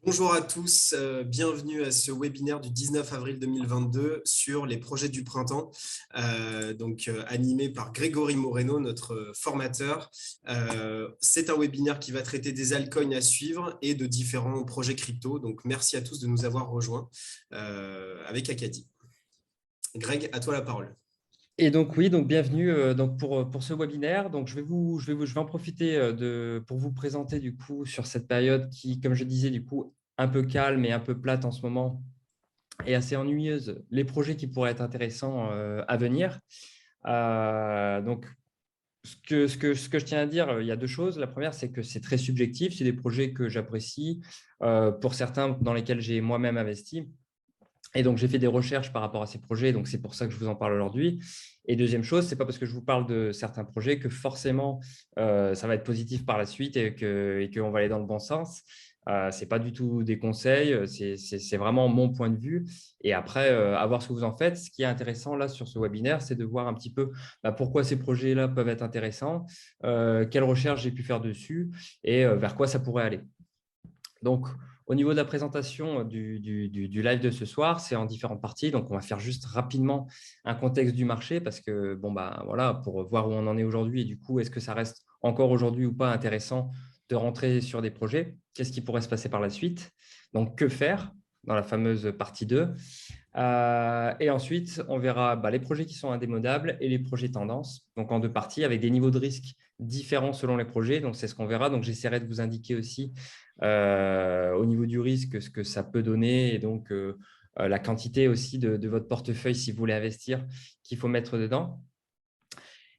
Bonjour à tous, bienvenue à ce webinaire du 19 avril 2022 sur les projets du printemps, animé par Grégory Moreno, notre formateur. C'est un webinaire qui va traiter des altcoins à suivre et de différents projets crypto. Donc, merci à tous de nous avoir rejoints avec Acadie. Greg, à toi la parole. Et donc oui, donc bienvenue pour ce webinaire. Donc je vais en profiter pour vous présenter du coup sur cette période qui, comme je disais, du coup un peu calme et un peu plate en ce moment et assez ennuyeuse, les projets qui pourraient être intéressants à venir. Donc ce que je tiens à dire, il y a deux choses. La première, c'est que c'est très subjectif. C'est des projets que j'apprécie, pour certains dans lesquels j'ai moi-même investi. Et donc, j'ai fait des recherches par rapport à ces projets, donc c'est pour ça que je vous en parle aujourd'hui. Et deuxième chose, ce n'est pas parce que je vous parle de certains projets que forcément ça va être positif par la suite et qu'on va aller dans le bon sens. Ce n'est pas du tout des conseils, c'est vraiment mon point de vue. Et après, à voir ce que vous en faites. Ce qui est intéressant là sur ce webinaire, c'est de voir un petit peu pourquoi ces projets-là peuvent être intéressants, quelles recherches j'ai pu faire dessus et vers quoi ça pourrait aller. Donc, au niveau de la présentation du live de ce soir, c'est en différentes parties. Donc, on va faire juste rapidement un contexte du marché parce que, voilà, pour voir où on en est aujourd'hui et du coup, est-ce que ça reste encore aujourd'hui ou pas intéressant de rentrer sur des projets? Qu'est-ce qui pourrait se passer par la suite? Donc, que faire dans la fameuse partie 2? Et ensuite, on verra les projets qui sont indémodables et les projets tendances, donc en deux parties avec des niveaux de risque différents selon les projets. Donc, c'est ce qu'on verra. Donc, j'essaierai de vous indiquer aussi au niveau du risque ce que ça peut donner et donc la quantité aussi de votre portefeuille si vous voulez investir qu'il faut mettre dedans.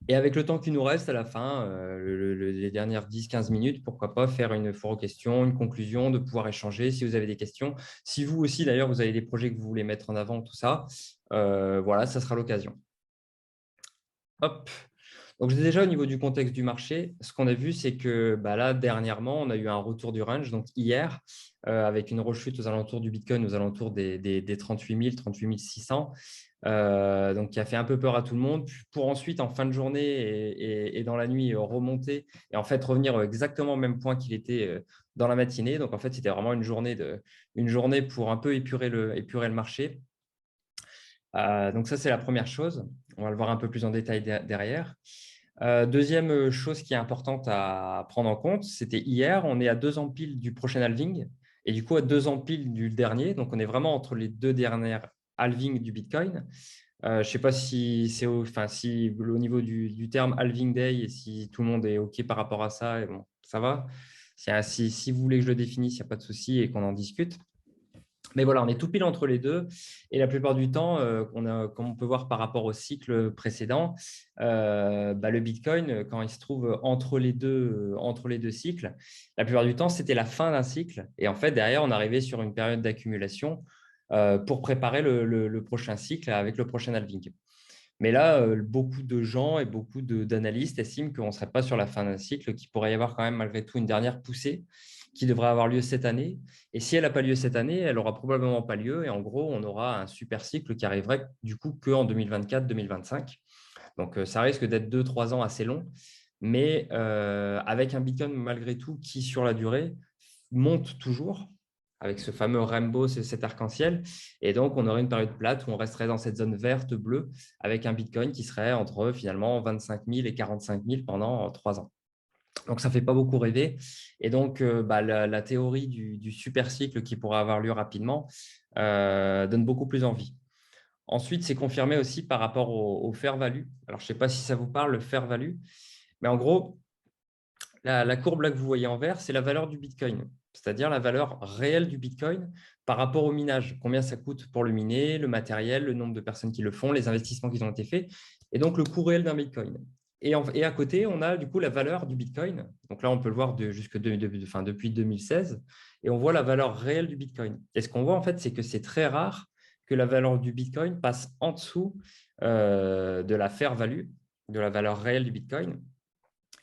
Et avec le temps qui nous reste à la fin, les dernières 10-15 minutes, pourquoi pas faire une foire aux questions, une conclusion, de pouvoir échanger si vous avez des questions. Si vous aussi, d'ailleurs, vous avez des projets que vous voulez mettre en avant, tout ça, voilà, ça sera l'occasion. Hop. Donc, déjà, au niveau du contexte du marché, ce qu'on a vu, c'est que là, dernièrement, on a eu un retour du range, donc hier, avec une rechute aux alentours du Bitcoin, aux alentours des 38 000, 38 600, donc qui a fait un peu peur à tout le monde, pour ensuite, en fin de journée et dans la nuit, remonter et en fait revenir exactement au même point qu'il était dans la matinée. Donc, en fait, c'était vraiment une journée pour un peu épurer le marché. Donc, ça, c'est la première chose. On va le voir un peu plus en détail derrière. Deuxième chose qui est importante à prendre en compte, c'était hier, on est à 2 ans pile du prochain halving et du coup à 2 ans pile du dernier. Donc, on est vraiment entre les deux dernières halvings du Bitcoin. Je ne sais pas si c'est si au niveau du terme halving day et si tout le monde est OK par rapport à ça, et bon, ça va. Si vous voulez que je le définisse, il n'y a pas de souci et qu'on en discute. Mais voilà, on est tout pile entre les deux. Et la plupart du temps, comme on peut voir par rapport au cycle précédent, le Bitcoin, quand il se trouve entre les deux cycles, la plupart du temps, c'était la fin d'un cycle. Et en fait, derrière, on arrivait sur une période d'accumulation pour préparer le prochain cycle avec le prochain halving. Mais là, beaucoup de gens et beaucoup d'analystes estiment qu'on ne serait pas sur la fin d'un cycle, qu'il pourrait y avoir quand même malgré tout une dernière poussée qui devrait avoir lieu cette année. Et si elle n'a pas lieu cette année, elle n'aura probablement pas lieu. Et en gros, on aura un super cycle qui arriverait du coup qu'en 2024-2025. Donc, ça risque d'être 2-3 ans assez long. Mais avec un Bitcoin malgré tout qui, sur la durée, monte toujours avec ce fameux rainbow, cet arc-en-ciel. Et donc, on aurait une période plate où on resterait dans cette zone verte, bleue, avec un Bitcoin qui serait entre finalement 25 000 et 45 000 pendant 3 ans. Donc, ça ne fait pas beaucoup rêver. Et donc, la théorie du super cycle qui pourra avoir lieu rapidement donne beaucoup plus envie. Ensuite, c'est confirmé aussi par rapport au fair value. Alors, je ne sais pas si ça vous parle, le fair value. Mais en gros, la courbe là que vous voyez en vert, c'est la valeur du Bitcoin, c'est-à-dire la valeur réelle du Bitcoin par rapport au minage. Combien ça coûte pour le miner, le matériel, le nombre de personnes qui le font, les investissements qui ont été faits, et donc le coût réel d'un Bitcoin. Et à côté, on a du coup la valeur du Bitcoin. Donc là, on peut le voir depuis 2016, et on voit la valeur réelle du Bitcoin. Et ce qu'on voit en fait, c'est que c'est très rare que la valeur du Bitcoin passe en dessous de la fair value, de la valeur réelle du Bitcoin.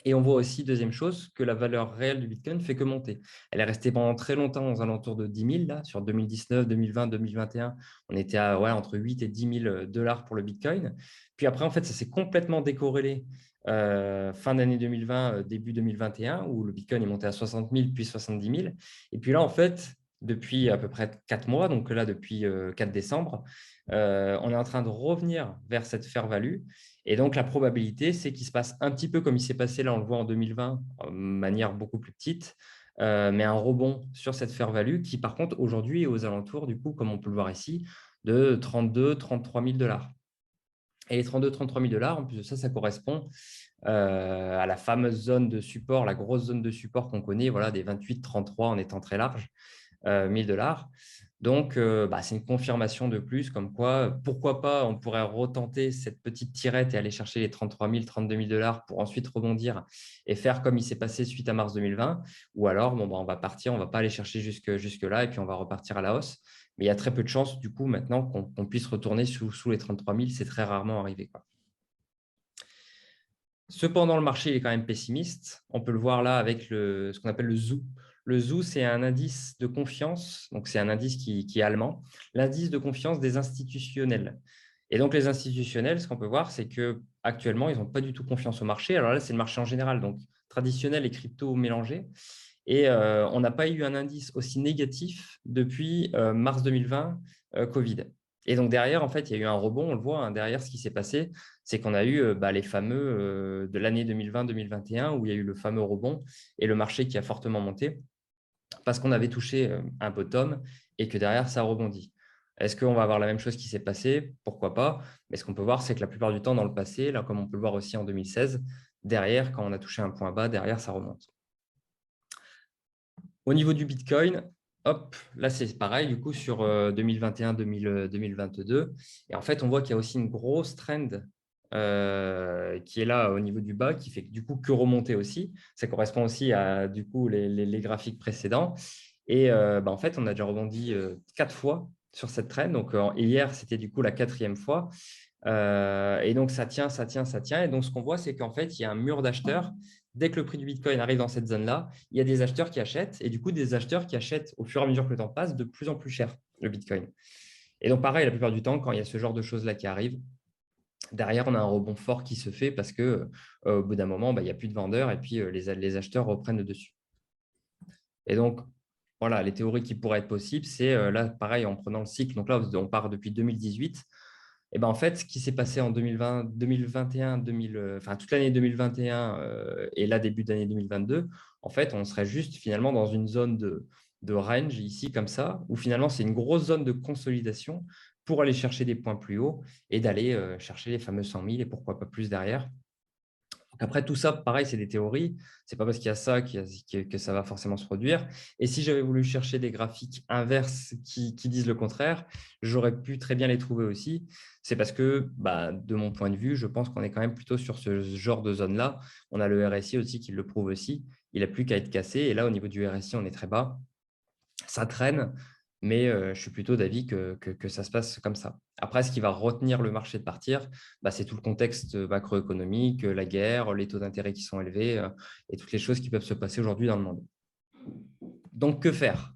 Et on voit aussi, deuxième chose, que la valeur réelle du Bitcoin ne fait que monter. Elle est restée pendant très longtemps aux alentours de 10 000, là, sur 2019, 2020, 2021. On était à entre 8 et 10 000 dollars pour le Bitcoin. Puis après, en fait, ça s'est complètement décorrélé fin d'année 2020, début 2021, où le Bitcoin est monté à 60 000, puis 70 000. Et puis là, en fait, depuis à peu près 4 mois, donc là depuis 4 décembre. On est en train de revenir vers cette fair value. Et donc, la probabilité, c'est qu'il se passe un petit peu comme il s'est passé, là, on le voit en 2020, de manière beaucoup plus petite, mais un rebond sur cette fair value qui, par contre, aujourd'hui est aux alentours, du coup, comme on peut le voir ici, de 32 33 000 dollars. Et les 32 33 000 dollars, en plus de ça, ça correspond à la fameuse zone de support, la grosse zone de support qu'on connaît, voilà, des 28-33 en étant très large, 1000 dollars. Donc, c'est une confirmation de plus, comme quoi, pourquoi pas, on pourrait retenter cette petite tirette et aller chercher les 33 000, 32 000 dollars pour ensuite rebondir et faire comme il s'est passé suite à mars 2020. Ou alors, on va partir, on ne va pas aller chercher jusque-là et puis on va repartir à la hausse. Mais il y a très peu de chances, du coup, maintenant qu'on puisse retourner sous les 33 000. C'est très rarement arrivé, quoi. Cependant, le marché est quand même pessimiste. On peut le voir là avec ce qu'on appelle le ZOO. Le ZOO, c'est un indice de confiance, donc c'est un indice qui est allemand, l'indice de confiance des institutionnels. Et donc, les institutionnels, ce qu'on peut voir, c'est qu'actuellement, ils n'ont pas du tout confiance au marché. Alors là, c'est le marché en général, donc traditionnel et crypto mélangés. Et on n'a pas eu un indice aussi négatif depuis mars 2020, Covid. Et donc derrière, en fait, il y a eu un rebond, on le voit, hein, derrière ce qui s'est passé, c'est qu'on a eu les fameux de l'année 2020-2021 où il y a eu le fameux rebond et le marché qui a fortement monté parce qu'on avait touché un bottom et que derrière, ça rebondit. Est-ce qu'on va avoir la même chose qui s'est passée? Pourquoi pas? Mais ce qu'on peut voir, c'est que la plupart du temps, dans le passé, là, comme on peut le voir aussi en 2016, derrière, quand on a touché un point bas, derrière, ça remonte. Au niveau du Bitcoin, hop, là, c'est pareil, du coup, sur 2021-2022. Et en fait, on voit qu'il y a aussi une grosse trend qui est là au niveau du bas, qui fait du coup que remonter aussi. Ça correspond aussi à du coup les graphiques précédents. Et en fait, on a déjà rebondi 4 fois sur cette trend. Donc, hier, c'était du coup la 4e fois. Et donc, ça tient, ça tient, ça tient. Et donc, ce qu'on voit, c'est qu'en fait, il y a un mur d'acheteurs. Dès que le prix du Bitcoin arrive dans cette zone-là, il y a des acheteurs qui achètent et du coup, des acheteurs qui achètent au fur et à mesure que le temps passe de plus en plus cher le Bitcoin. Et donc, pareil, la plupart du temps, quand il y a ce genre de choses-là qui arrivent, derrière, on a un rebond fort qui se fait parce que au bout d'un moment, il n'y a plus de vendeurs et puis les acheteurs reprennent le dessus. Et donc, voilà, les théories qui pourraient être possibles, c'est là, pareil, en prenant le cycle. Donc là, on part depuis 2018. Et ben en fait, ce qui s'est passé en 2020, 2021, enfin, toute l'année 2021 et là, début d'année 2022, en fait, on serait juste finalement dans une zone de range ici, comme ça, où finalement, c'est une grosse zone de consolidation pour aller chercher des points plus hauts et d'aller chercher les fameux 100 000 et pourquoi pas plus derrière. Donc après, tout ça, pareil, c'est des théories. Ce n'est pas parce qu'il y a ça que ça va forcément se produire. Et si j'avais voulu chercher des graphiques inverses qui disent le contraire, j'aurais pu très bien les trouver aussi. C'est parce que, de mon point de vue, je pense qu'on est quand même plutôt sur ce genre de zone-là. On a le RSI aussi qui le prouve aussi. Il n'a plus qu'à être cassé. Et là, au niveau du RSI, on est très bas. Ça traîne, mais je suis plutôt d'avis que ça se passe comme ça. Après, ce qui va retenir le marché de partir, c'est tout le contexte macroéconomique, la guerre, les taux d'intérêt qui sont élevés et toutes les choses qui peuvent se passer aujourd'hui dans le monde. Donc, que faire?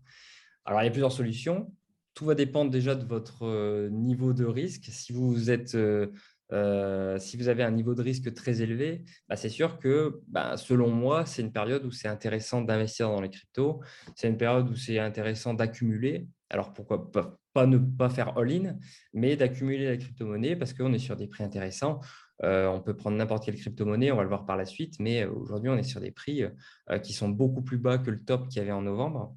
Alors, il y a plusieurs solutions. Tout va dépendre déjà de votre niveau de risque. Si vous avez un niveau de risque très élevé, c'est sûr que, selon moi, c'est une période où c'est intéressant d'investir dans les cryptos. C'est une période où c'est intéressant d'accumuler. Alors, pourquoi pas ne pas faire all-in, mais d'accumuler la crypto-monnaie parce qu'on est sur des prix intéressants. On peut prendre n'importe quelle crypto-monnaie, on va le voir par la suite, mais aujourd'hui, on est sur des prix qui sont beaucoup plus bas que le top qu'il y avait en novembre.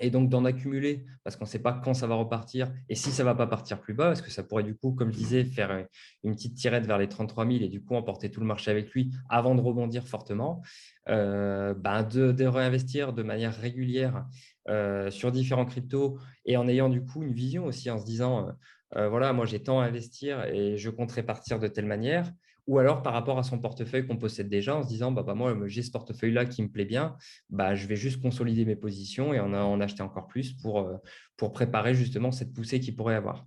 Et donc d'en accumuler, parce qu'on ne sait pas quand ça va repartir et si ça ne va pas partir plus bas, parce que ça pourrait du coup, comme je disais, faire une petite tirette vers les 33 000 et du coup emporter tout le marché avec lui avant de rebondir fortement, de réinvestir de manière régulière sur différents cryptos et en ayant du coup une vision aussi, en se disant, voilà, moi j'ai tant à investir et je compte répartir de telle manière. Ou alors par rapport à son portefeuille qu'on possède déjà, en se disant, moi j'ai ce portefeuille-là qui me plaît bien, je vais juste consolider mes positions et en acheter encore plus pour préparer justement cette poussée qu'il pourrait avoir.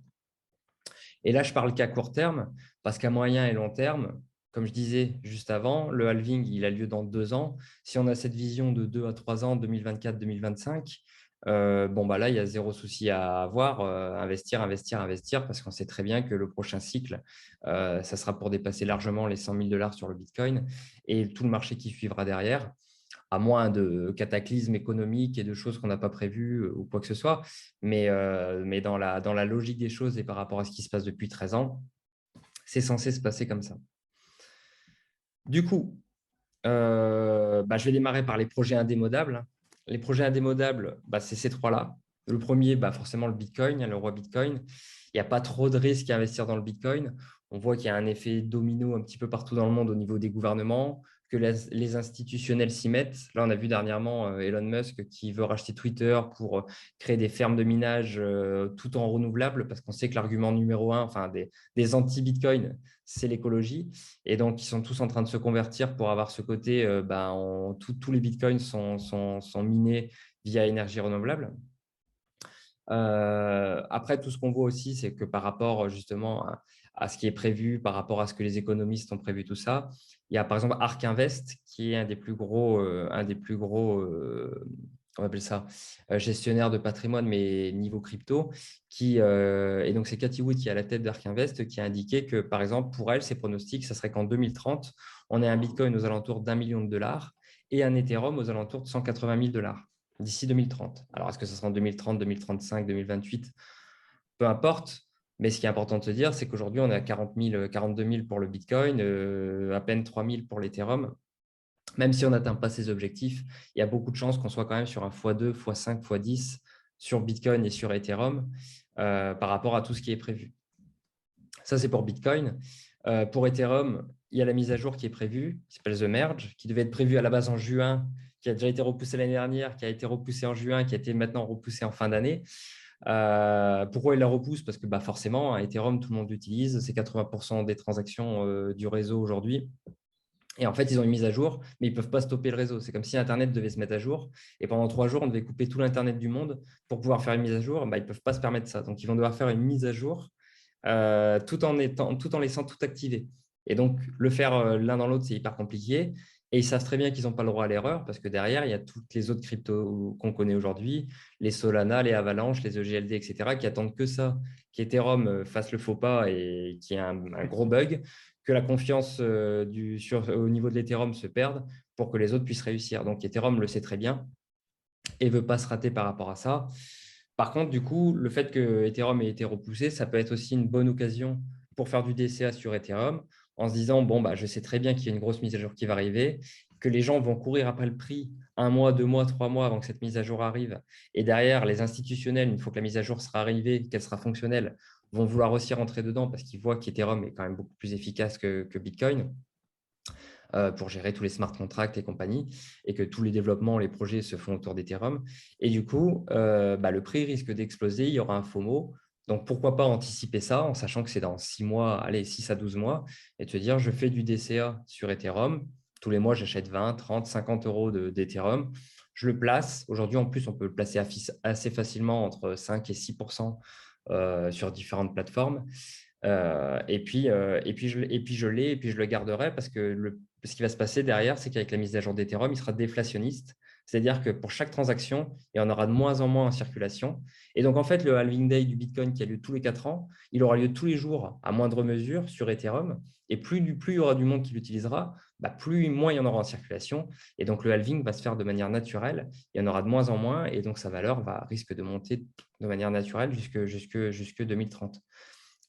Et là, je parle qu'à court terme, parce qu'à moyen et long terme, comme je disais juste avant, le halving, il a lieu dans 2 ans. Si on a cette vision de 2 à 3 ans, 2024-2025, là, il y a zéro souci à avoir. Investir, investir, investir, parce qu'on sait très bien que le prochain cycle, ça sera pour dépasser largement les 100 000 dollars sur le Bitcoin et tout le marché qui suivra derrière. à moins de cataclysmes économiques et de choses qu'on n'a pas prévues ou quoi que ce soit. Mais dans la logique des choses et par rapport à ce qui se passe depuis 13 ans, c'est censé se passer comme ça. Du coup, je vais démarrer par les projets indémodables. Les projets indémodables, c'est ces trois-là. Le premier, forcément le Bitcoin, le roi Bitcoin. Il n'y a pas trop de risques à investir dans le Bitcoin. On voit qu'il y a un effet domino un petit peu partout dans le monde au niveau des gouvernements, que les institutionnels s'y mettent. Là, on a vu dernièrement Elon Musk qui veut racheter Twitter pour créer des fermes de minage tout en renouvelable, parce qu'on sait que l'argument numéro un, enfin des anti-Bitcoin, c'est l'écologie. Et donc, ils sont tous en train de se convertir pour avoir ce côté, tous les bitcoins sont minés via énergie renouvelable. Après, tout ce qu'on voit aussi, c'est que par rapport justement à ce qui est prévu, par rapport à ce que les économistes ont prévu, tout ça, il y a par exemple Ark Invest, qui est un des plus gros, on appelle ça, gestionnaire de patrimoine, mais niveau crypto, et donc c'est Cathy Wood qui est à la tête d'Ark Invest, qui a indiqué que, par exemple, pour elle, ses pronostics, ça serait qu'en 2030, on ait un Bitcoin aux alentours d'1 million de dollars et un Ethereum aux alentours de 180 000 dollars d'ici 2030. Alors, est-ce que ce sera en 2030, 2035, 2028? Peu importe. Mais ce qui est important de se dire, c'est qu'aujourd'hui, on est à 42 000 pour le Bitcoin, à peine 3 000 pour l'Ethereum. Même si on n'atteint pas ces objectifs, il y a beaucoup de chances qu'on soit quand même sur un x2, x5, x10 sur Bitcoin et sur Ethereum par rapport à tout ce qui est prévu. Ça, c'est pour Bitcoin. Pour Ethereum, il y a la mise à jour qui est prévue, qui s'appelle The Merge, qui devait être prévue à la base en juin, qui a déjà été repoussée l'année dernière, qui a été repoussée en juin, qui a été maintenant repoussée en fin d'année. Pourquoi il la repousse? Parce que forcément, Ethereum, tout le monde l'utilise. C'est 80% des transactions du réseau aujourd'hui. Et en fait, ils ont une mise à jour, mais ils ne peuvent pas stopper le réseau. C'est comme si Internet devait se mettre à jour. Et pendant 3 jours, on devait couper tout l'Internet du monde pour pouvoir faire une mise à jour. Ils ne peuvent pas se permettre ça. Donc, ils vont devoir faire une mise à jour tout en laissant tout activé. Et donc, le faire l'un dans l'autre, c'est hyper compliqué. Et ils savent très bien qu'ils n'ont pas le droit à l'erreur parce que derrière, il y a toutes les autres cryptos qu'on connaît aujourd'hui, les Solana, les Avalanche, les EGLD, etc., qui attendent que ça, qu'Ethereum fasse le faux pas et qu'il y ait un gros bug, que la confiance au niveau de l'Ethereum se perde pour que les autres puissent réussir. Donc, Ethereum le sait très bien et ne veut pas se rater par rapport à ça. Par contre, du coup, le fait que Ethereum ait été repoussé, ça peut être aussi une bonne occasion pour faire du DCA sur Ethereum en se disant, je sais très bien qu'il y a une grosse mise à jour qui va arriver, que les gens vont courir après le prix 1 mois, 2 mois, 3 mois avant que cette mise à jour arrive. Et derrière, les institutionnels, une fois que la mise à jour sera arrivée, qu'elle sera fonctionnelle, vont vouloir aussi rentrer dedans parce qu'ils voient qu'Ethereum est quand même beaucoup plus efficace que Bitcoin pour gérer tous les smart contracts et compagnie, et que tous les développements, les projets se font autour d'Ethereum. Et du coup, le prix risque d'exploser, il y aura un FOMO. Donc, pourquoi pas anticiper ça en sachant que c'est dans 6 mois, allez, 6 à 12 mois, et te dire, je fais du DCA sur Ethereum. Tous les mois, j'achète 20, 30, 50 euros d'Ethereum. Je le place. Aujourd'hui, en plus, on peut le placer assez facilement entre 5 et 6% sur différentes plateformes. Je l'ai et puis je le garderai parce que ce qui va se passer derrière, c'est qu'avec la mise à jour d'Ethereum, il sera déflationniste. C'est-à-dire que pour chaque transaction, il y en aura de moins en moins en circulation. Et donc, en fait, le halving day du Bitcoin qui a lieu tous les 4 ans, il aura lieu tous les jours à moindre mesure sur Ethereum. Et plus il y aura du monde qui l'utilisera, moins il y en aura en circulation. Et donc, le halving va se faire de manière naturelle. Il y en aura de moins en moins. Et donc, sa valeur risque de monter de manière naturelle jusque 2030.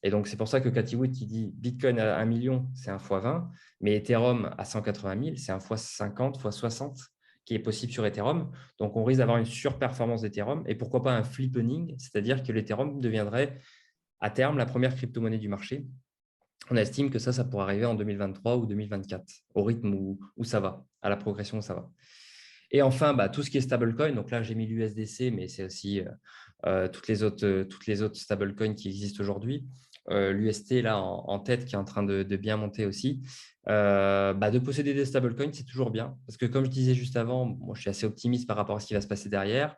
Et donc, c'est pour ça que Cathy Wood qui dit Bitcoin à 1 million, c'est un x20, mais Ethereum à 180 000, c'est un x50, x60 qui est possible sur Ethereum. Donc, on risque d'avoir une surperformance d'Ethereum et pourquoi pas un flippening, c'est-à-dire que l'Ethereum deviendrait à terme la première crypto-monnaie du marché. On estime que ça pourrait arriver en 2023 ou 2024, au rythme où ça va, à la progression où ça va. Et enfin, tout ce qui est stablecoin, donc là, j'ai mis l'USDC, mais c'est aussi toutes les autres stablecoins qui existent aujourd'hui. L'UST, là, en tête, qui est en train de bien monter aussi. De posséder des stablecoins, c'est toujours bien. Parce que comme je disais juste avant, moi, je suis assez optimiste par rapport à ce qui va se passer derrière.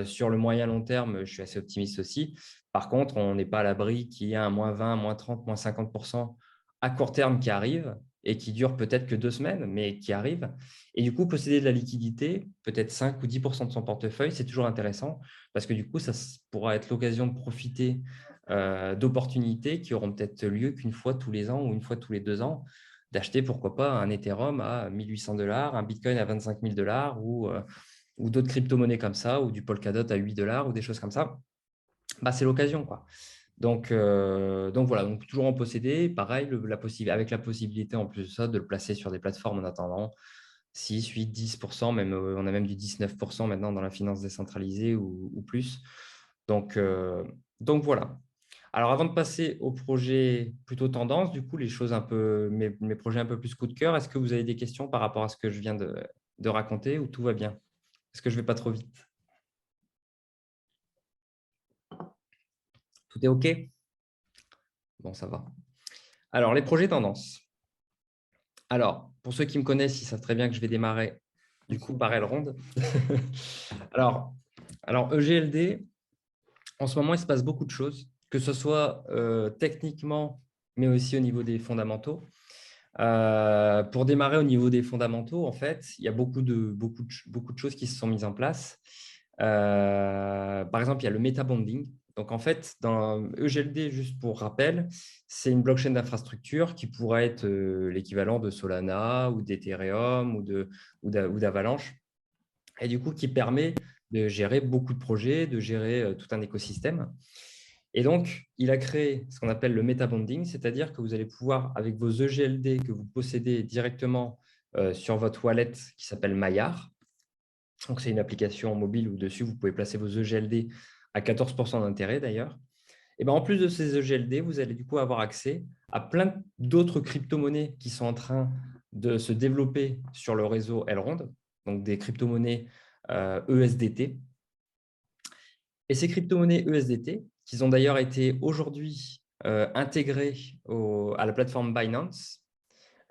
Sur le moyen long terme, je suis assez optimiste aussi. Par contre, on n'est pas à l'abri qu'il y ait un -20, -30, -50% à court terme qui arrive et qui dure peut-être que 2 semaines, mais qui arrive. Et du coup, posséder de la liquidité, peut-être 5 ou 10% de son portefeuille, c'est toujours intéressant parce que du coup, ça pourra être l'occasion de profiter d'opportunités qui auront peut-être lieu qu'une fois tous les ans ou une fois tous les 2 ans. d'acheter, pourquoi pas, un Ethereum à 1 800 $, un Bitcoin à 25 000 $ ou d'autres crypto-monnaies comme ça, ou du Polkadot à 8 $ ou des choses comme ça, bah, c'est l'occasion, quoi. Donc voilà, donc toujours en posséder. Pareil, avec la possibilité en plus de ça de le placer sur des plateformes en attendant 6, 8, 10%, même, on a même du 19% maintenant dans la finance décentralisée ou plus. Donc voilà. Alors avant de passer au projet plutôt tendance, du coup, les choses mes projets un peu plus coup de cœur, est-ce que vous avez des questions par rapport à ce que je viens de raconter ou tout va bien? Est-ce que je ne vais pas trop vite? Tout est OK? Bon, ça va. Alors, les projets tendances. Alors, pour ceux qui me connaissent, ils savent très bien que je vais démarrer du coup par Elrond. alors, EGLD, en ce moment, il se passe beaucoup de choses, que ce soit techniquement, mais aussi au niveau des fondamentaux. Pour démarrer au niveau des fondamentaux, en fait, il y a beaucoup de choses qui se sont mises en place. Par exemple, il y a le meta-bonding. Donc, en fait, dans EGLD, juste pour rappel, c'est une blockchain d'infrastructure qui pourrait être l'équivalent de Solana ou d'Ethereum ou d'Avalanche, et du coup, qui permet de gérer beaucoup de projets, de gérer tout un écosystème. Et donc, il a créé ce qu'on appelle le meta-bonding, c'est-à-dire que vous allez pouvoir, avec vos EGLD que vous possédez directement sur votre wallet qui s'appelle Maillard, donc c'est une application mobile où dessus, vous pouvez placer vos EGLD à 14% d'intérêt d'ailleurs. Et ben, en plus de ces EGLD, vous allez du coup avoir accès à plein d'autres crypto-monnaies qui sont en train de se développer sur le réseau Elrond, donc des crypto-monnaies ESDT. Et ces crypto-monnaies ESDT, qui ont d'ailleurs été aujourd'hui intégrées à la plateforme Binance.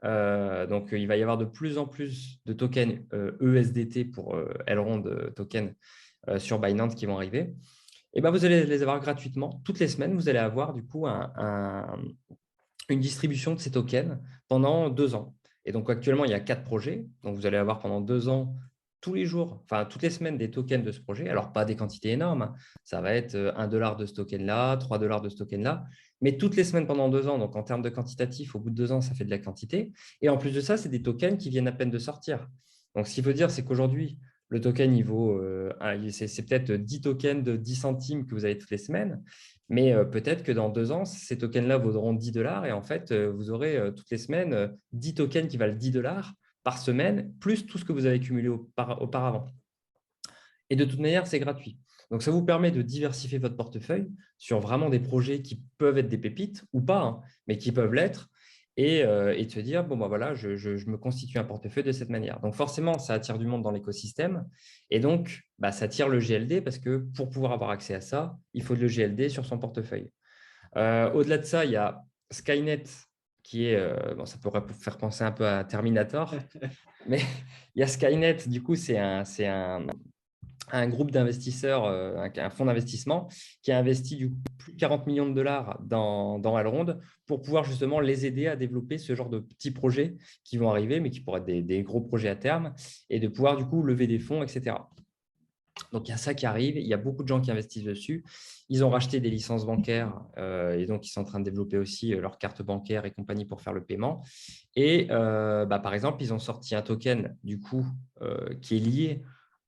Donc, il va y avoir de plus en plus de tokens ESDT pour Elrond token sur Binance qui vont arriver. Et ben, vous allez les avoir gratuitement. Toutes les semaines, vous allez avoir du coup une distribution de ces tokens pendant 2 ans. Et donc, actuellement, il y a 4 projets. Donc, vous allez avoir pendant 2 ans, tous les jours, enfin, toutes les semaines, des tokens de ce projet. Alors, pas des quantités énormes. Ça va être 1 $ de ce token-là, 3 $ de ce token-là. Mais toutes les semaines pendant 2 ans, donc en termes de quantitatif, au bout de 2 ans, ça fait de la quantité. Et en plus de ça, c'est des tokens qui viennent à peine de sortir. Donc, ce qu'il faut dire, c'est qu'aujourd'hui, le token, il vaut, c'est peut-être 10 tokens de 10 centimes que vous avez toutes les semaines. Mais peut-être que dans 2 ans, ces tokens-là vaudront 10 $ et en fait, vous aurez toutes les semaines 10 tokens qui valent 10 $ par semaine, plus tout ce que vous avez cumulé auparavant. Et de toute manière, c'est gratuit. Donc, ça vous permet de diversifier votre portefeuille sur vraiment des projets qui peuvent être des pépites ou pas, hein, mais qui peuvent l'être, et de se dire, bon, ben voilà, je me constitue un portefeuille de cette manière. Donc, forcément, ça attire du monde dans l'écosystème. Et donc, bah, ça attire le GLD parce que pour pouvoir avoir accès à ça, il faut de le GLD sur son portefeuille. Au-delà de ça, il y a Skynet qui est, bon, ça pourrait faire penser un peu à Terminator, mais il y a Skynet, du coup, c'est un groupe d'investisseurs, un fonds d'investissement qui a investi du coup plus de 40 millions de dollars dans Elrond pour pouvoir justement les aider à développer ce genre de petits projets qui vont arriver, mais qui pourraient être des gros projets à terme, et de pouvoir du coup lever des fonds, etc. Donc, il y a ça qui arrive. Il y a beaucoup de gens qui investissent dessus. Ils ont racheté des licences bancaires et donc, ils sont en train de développer aussi leur carte bancaire et compagnie pour faire le paiement. Et bah, par exemple, ils ont sorti un token du coup qui est lié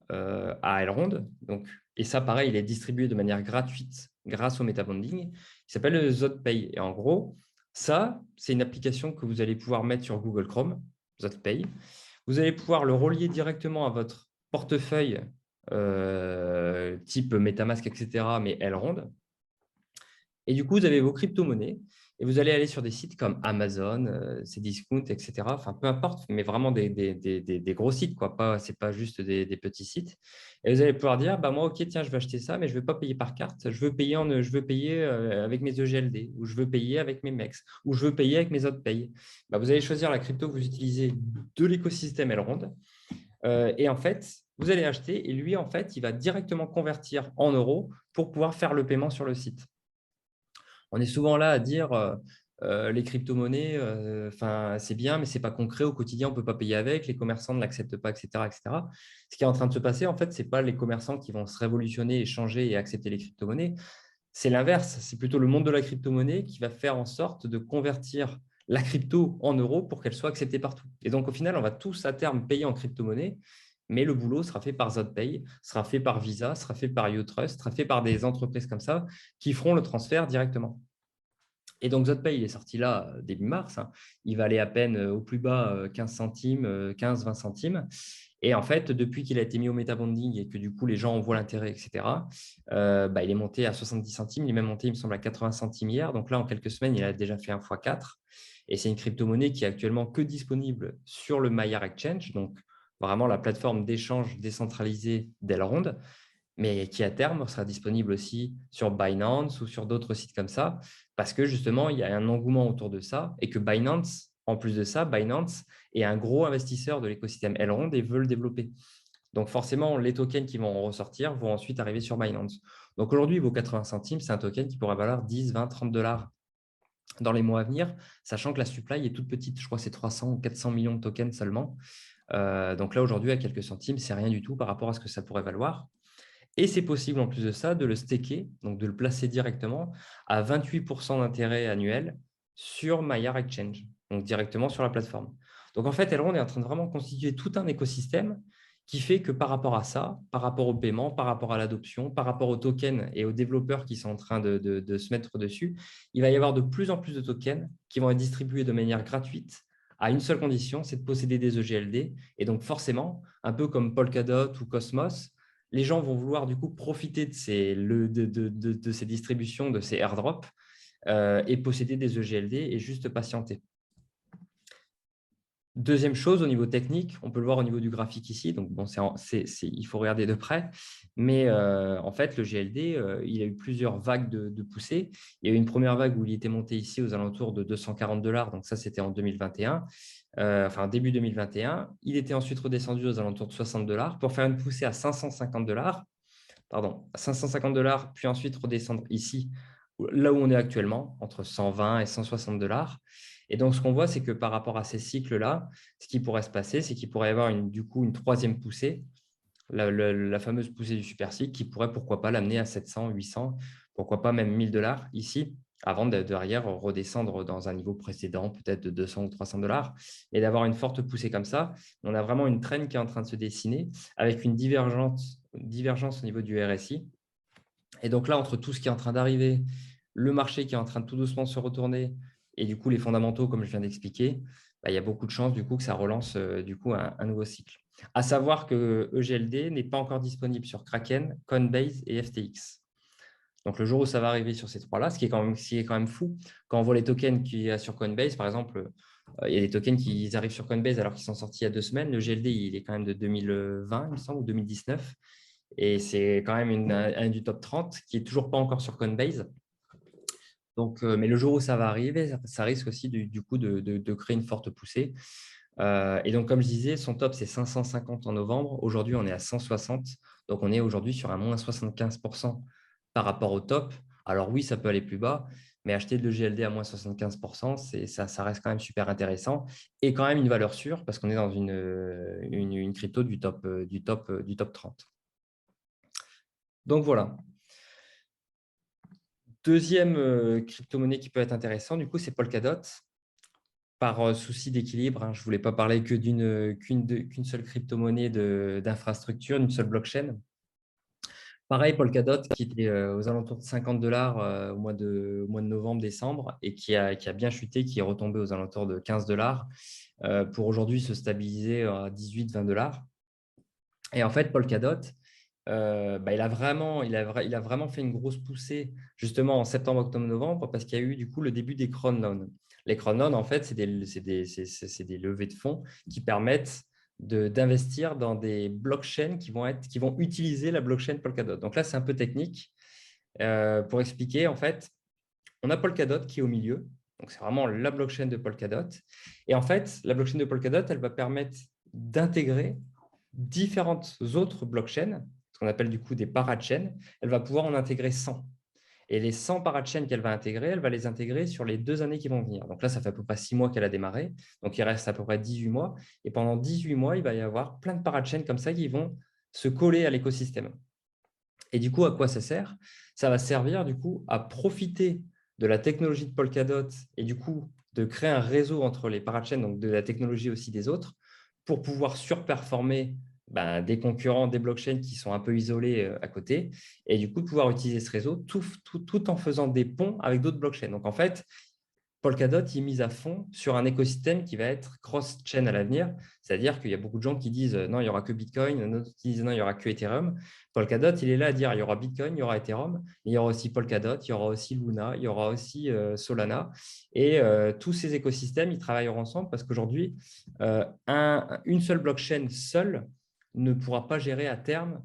à Elrond. Donc, et ça, pareil, il est distribué de manière gratuite grâce au metabonding. Il s'appelle le ZotPay. Et en gros, ça, c'est une application que vous allez pouvoir mettre sur Google Chrome, ZotPay. Vous allez pouvoir le relier directement à votre portefeuille type MetaMask, etc., mais Elrond. Et du coup, vous avez vos crypto-monnaies et vous allez aller sur des sites comme Amazon, Cdiscount, etc. Enfin, peu importe, mais vraiment des gros sites, quoi. Ce n'est pas juste des petits sites. Et vous allez pouvoir dire, bah, moi, OK, tiens, je vais acheter ça, mais je ne veux pas payer par carte. Je veux payer, avec mes EGLD, ou je veux payer avec mes MEX, ou je veux payer avec mes autres payes. Bah, vous allez choisir la crypto que vous utilisez de l'écosystème Elrond. Et en fait, vous allez acheter et lui, en fait, il va directement convertir en euros pour pouvoir faire le paiement sur le site. On est souvent là à dire les crypto-monnaies, c'est bien, mais ce n'est pas concret. Au quotidien, on ne peut pas payer avec. Les commerçants ne l'acceptent pas, etc., etc. Ce qui est en train de se passer, en fait, ce n'est pas les commerçants qui vont se révolutionner et changer et accepter les crypto-monnaies. C'est l'inverse. C'est plutôt le monde de la crypto-monnaie qui va faire en sorte de convertir la crypto en euros pour qu'elle soit acceptée partout. Et donc, au final, on va tous à terme payer en crypto-monnaie, mais le boulot sera fait par ZotPay, sera fait par Visa, sera fait par UTrust, sera fait par des entreprises comme ça qui feront le transfert directement. Et donc, ZotPay, il est sorti là début mars. Hein. Il va aller à peine au plus bas 15 centimes, 15-20 centimes. Et en fait, depuis qu'il a été mis au metabonding et que du coup, les gens en voient l'intérêt, etc., il est monté à 70 centimes. Il est même monté, il me semble, à 80 centimes hier. Donc là, en quelques semaines, il a déjà fait un x 4. Et c'est une crypto-monnaie qui est actuellement que disponible sur le Maillard Exchange, donc vraiment la plateforme d'échange décentralisée d'Elrond, mais qui à terme sera disponible aussi sur Binance ou sur d'autres sites comme ça, parce que justement, il y a un engouement autour de ça et que Binance, en plus de ça, Binance est un gros investisseur de l'écosystème Elrond et veut le développer. Donc forcément, les tokens qui vont ressortir vont ensuite arriver sur Binance. Donc aujourd'hui, il vaut 80 centimes, c'est un token qui pourrait valoir 10, 20, 30 dollars dans les mois à venir, sachant que la supply est toute petite. Je crois que c'est 300 ou 400 millions de tokens seulement. Donc là, aujourd'hui, à quelques centimes, c'est rien du tout par rapport à ce que ça pourrait valoir. Et c'est possible en plus de ça de le staker, donc de le placer directement à 28% d'intérêt annuel sur Maillard Exchange, donc directement sur la plateforme. Donc en fait, Elrond est en train de vraiment constituer tout un écosystème qui fait que par rapport à ça, par rapport au paiement, par rapport à l'adoption, par rapport aux tokens et aux développeurs qui sont en train de se mettre dessus, il va y avoir de plus en plus de tokens qui vont être distribués de manière gratuite à une seule condition, c'est de posséder des EGLD. Et donc forcément, un peu comme Polkadot ou Cosmos, les gens vont vouloir du coup profiter de ces distributions, de ces airdrops et posséder des EGLD et juste patienter. Deuxième chose, au niveau technique, on peut le voir au niveau du graphique ici. Donc, bon, il faut regarder de près. Mais en fait, le GLD, il a eu plusieurs vagues de poussée. Il y a eu une première vague où il était monté ici aux alentours de 240 dollars. Donc, ça, c'était en 2021. Début 2021. Il était ensuite redescendu aux alentours de 60 dollars pour faire une poussée à 550 dollars. Pardon, à 550 dollars, puis ensuite redescendre ici, là où on est actuellement, entre 120 et 160 dollars. Et donc, ce qu'on voit, c'est que par rapport à ces cycles-là, ce qui pourrait se passer, c'est qu'il pourrait y avoir du coup une troisième poussée, la fameuse poussée du super cycle, qui pourrait, pourquoi pas, l'amener à 700, 800, pourquoi pas même 1000 dollars ici, avant de derrière redescendre dans un niveau précédent, peut-être de 200 ou 300 dollars, et d'avoir une forte poussée comme ça. On a vraiment une trend qui est en train de se dessiner avec une divergence au niveau du RSI. Et donc là, entre tout ce qui est en train d'arriver, le marché qui est en train de tout doucement se retourner, et du coup les fondamentaux, comme je viens d'expliquer, il y a beaucoup de chances du coup que ça relance un nouveau cycle. À savoir que EGLD n'est pas encore disponible sur Kraken, Coinbase et FTX. Donc le jour où ça va arriver sur ces trois-là, ce qui est quand même fou, quand on voit les tokens qu'il y a sur Coinbase, par exemple, il y a des tokens qui arrivent sur Coinbase alors qu'ils sont sortis il y a 2 semaines. Le GLD, il est quand même de 2020, il me semble, ou 2019. Et c'est quand même un du top 30 qui n'est toujours pas encore sur Coinbase. Donc, mais le jour où ça va arriver, ça risque aussi du coup de créer une forte poussée. Et donc, comme je disais, son top, c'est 550 en novembre. Aujourd'hui, on est à 160. Donc, on est aujourd'hui sur un moins 75% par rapport au top. Alors oui, ça peut aller plus bas, mais acheter de l'EGLD à moins 75%, ça reste quand même super intéressant et quand même une valeur sûre parce qu'on est dans une crypto du top 30. Donc voilà. Deuxième crypto-monnaie qui peut être intéressant, du coup, c'est Polkadot. Par souci d'équilibre, hein, je ne voulais pas parler que qu'une seule crypto-monnaie d'infrastructure, d'une seule blockchain. Pareil, Polkadot, qui était aux alentours de 50 dollars au mois de novembre-décembre et qui a bien chuté, qui est retombé aux alentours de 15 dollars pour aujourd'hui se stabiliser à 18-20 dollars. Et en fait, Polkadot, il a vraiment fait une grosse poussée justement en septembre, octobre, novembre parce qu'il y a eu du coup le début des crawlloans. Les crawlloans, en fait, c'est des levées de fonds qui permettent d'investir dans des blockchains qui vont utiliser la blockchain Polkadot. Donc là, c'est un peu technique. Pour expliquer, en fait, on a Polkadot qui est au milieu. Donc, c'est vraiment la blockchain de Polkadot. Et en fait, la blockchain de Polkadot, elle va permettre d'intégrer différentes autres blockchains, ce qu'on appelle du coup des parachains. Elle va pouvoir en intégrer 100. Et les 100 parachains qu'elle va intégrer, elle va les intégrer sur les 2 années qui vont venir. Donc là, ça fait à peu près 6 mois qu'elle a démarré. Donc, il reste à peu près 18 mois. Et pendant 18 mois, il va y avoir plein de parachains comme ça qui vont se coller à l'écosystème. Et du coup, à quoi ça sert? Ça va servir du coup à profiter de la technologie de Polkadot et du coup de créer un réseau entre les parachains, donc de la technologie aussi des autres, pour pouvoir surperformer des concurrents, des blockchains qui sont un peu isolés à côté, et du coup, de pouvoir utiliser ce réseau tout en faisant des ponts avec d'autres blockchains. Donc, en fait, Polkadot, il mise à fond sur un écosystème qui va être cross-chain à l'avenir. C'est-à-dire qu'il y a beaucoup de gens qui disent non, il n'y aura que Bitcoin, d'autres qui disent non, il n'y aura que Ethereum. Polkadot, il est là à dire il y aura Bitcoin, il y aura Ethereum, il y aura aussi Polkadot, il y aura aussi Luna, il y aura aussi Solana. Et tous ces écosystèmes, ils travailleront ensemble parce qu'aujourd'hui, une seule blockchain seule ne pourra pas gérer à terme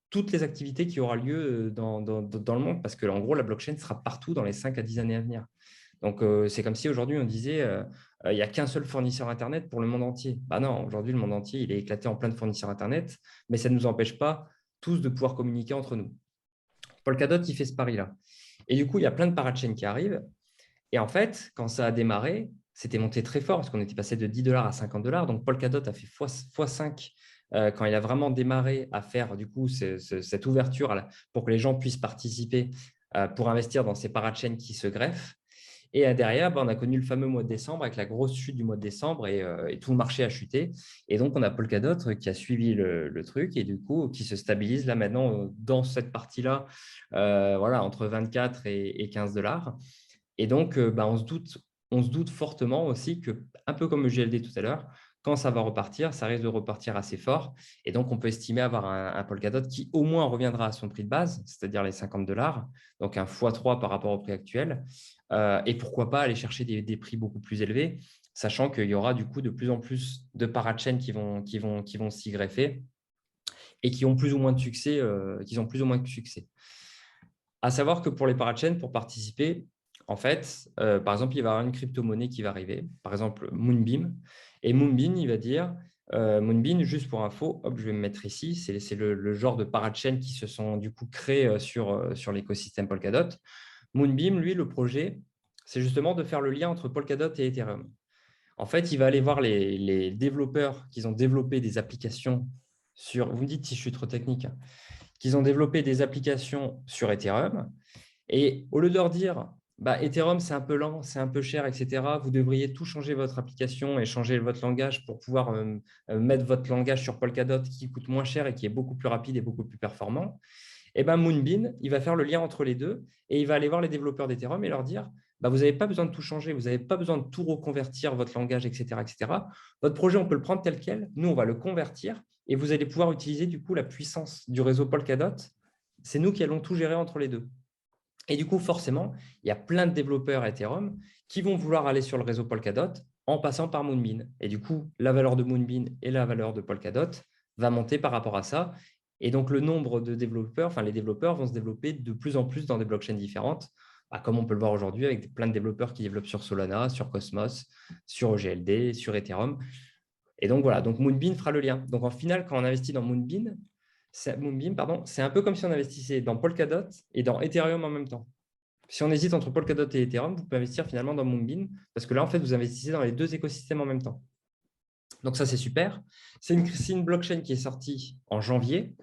toutes les activités qui aura lieu dans le monde parce que, en gros, la blockchain sera partout dans les 5 à 10 années à venir. Donc, c'est comme si aujourd'hui, on disait il n'y a qu'un seul fournisseur Internet pour le monde entier. Non, aujourd'hui, le monde entier, il est éclaté en plein de fournisseurs Internet, mais ça ne nous empêche pas tous de pouvoir communiquer entre nous. Polkadot, il fait ce pari-là. Et du coup, il y a plein de parachains qui arrivent. Et en fait, quand ça a démarré, c'était monté très fort parce qu'on était passé de 10 $ à 50 $. Donc, Polkadot a fait x5 quand il a vraiment démarré à faire du coup cette ouverture pour que les gens puissent participer pour investir dans ces parachains qui se greffent. Et derrière, on a connu le fameux mois de décembre avec la grosse chute du mois de décembre et tout le marché a chuté. Et donc, on a Polkadot qui a suivi le truc et du coup, qui se stabilise là maintenant dans cette partie-là, entre 24 et 15 $. Et donc, on se doute fortement aussi que, un peu comme le GLD tout à l'heure, quand ça va repartir, ça risque de repartir assez fort. Et donc, on peut estimer avoir un Polkadot qui au moins reviendra à son prix de base, c'est-à-dire les 50 $, donc un x3 par rapport au prix actuel. Et pourquoi pas aller chercher des prix beaucoup plus élevés, sachant qu'il y aura du coup de plus en plus de parachains qui vont s'y greffer et qui ont plus ou moins de succès. À savoir que pour les parachains, pour participer, en fait, par exemple, il va y avoir une crypto-monnaie qui va arriver, par exemple Moonbeam. Et Moonbeam, il va dire, Moonbeam, juste pour info, hop, je vais me mettre ici, c'est le genre de parachains qui se sont du coup créés sur l'écosystème Polkadot. Moonbeam, lui, le projet, c'est justement de faire le lien entre Polkadot et Ethereum. En fait, il va aller voir les développeurs qui ont développé des applications sur… Vous me dites si je suis trop technique, hein, qu'ils ont développé des applications sur Ethereum. Et au lieu de leur dire, Ethereum, c'est un peu lent, c'est un peu cher, etc., vous devriez tout changer votre application et changer votre langage pour pouvoir mettre votre langage sur Polkadot qui coûte moins cher et qui est beaucoup plus rapide et beaucoup plus performant. Et Moonbeam, il va faire le lien entre les deux et il va aller voir les développeurs d'Ethereum et leur dire vous n'avez pas besoin de tout changer, vous n'avez pas besoin de tout reconvertir votre langage, etc., etc. Votre projet, on peut le prendre tel quel. Nous, on va le convertir et vous allez pouvoir utiliser du coup la puissance du réseau Polkadot. C'est nous qui allons tout gérer entre les deux. Et du coup, forcément, il y a plein de développeurs Ethereum qui vont vouloir aller sur le réseau Polkadot en passant par Moonbeam. Et du coup, la valeur de Moonbeam et la valeur de Polkadot va monter par rapport à ça. Et donc, le nombre de développeurs, les développeurs vont se développer de plus en plus dans des blockchains différentes, comme on peut le voir aujourd'hui avec plein de développeurs qui développent sur Solana, sur Cosmos, sur OGLD, sur Ethereum. Et donc, voilà, donc Moonbeam fera le lien. Donc, en final, quand on investit dans Moonbeam, c'est un peu comme si on investissait dans Polkadot et dans Ethereum en même temps. Si on hésite entre Polkadot et Ethereum, vous pouvez investir finalement dans Moonbeam parce que là, en fait, vous investissez dans les deux écosystèmes en même temps. Donc, ça, c'est super. C'est une blockchain qui est sortie en janvier.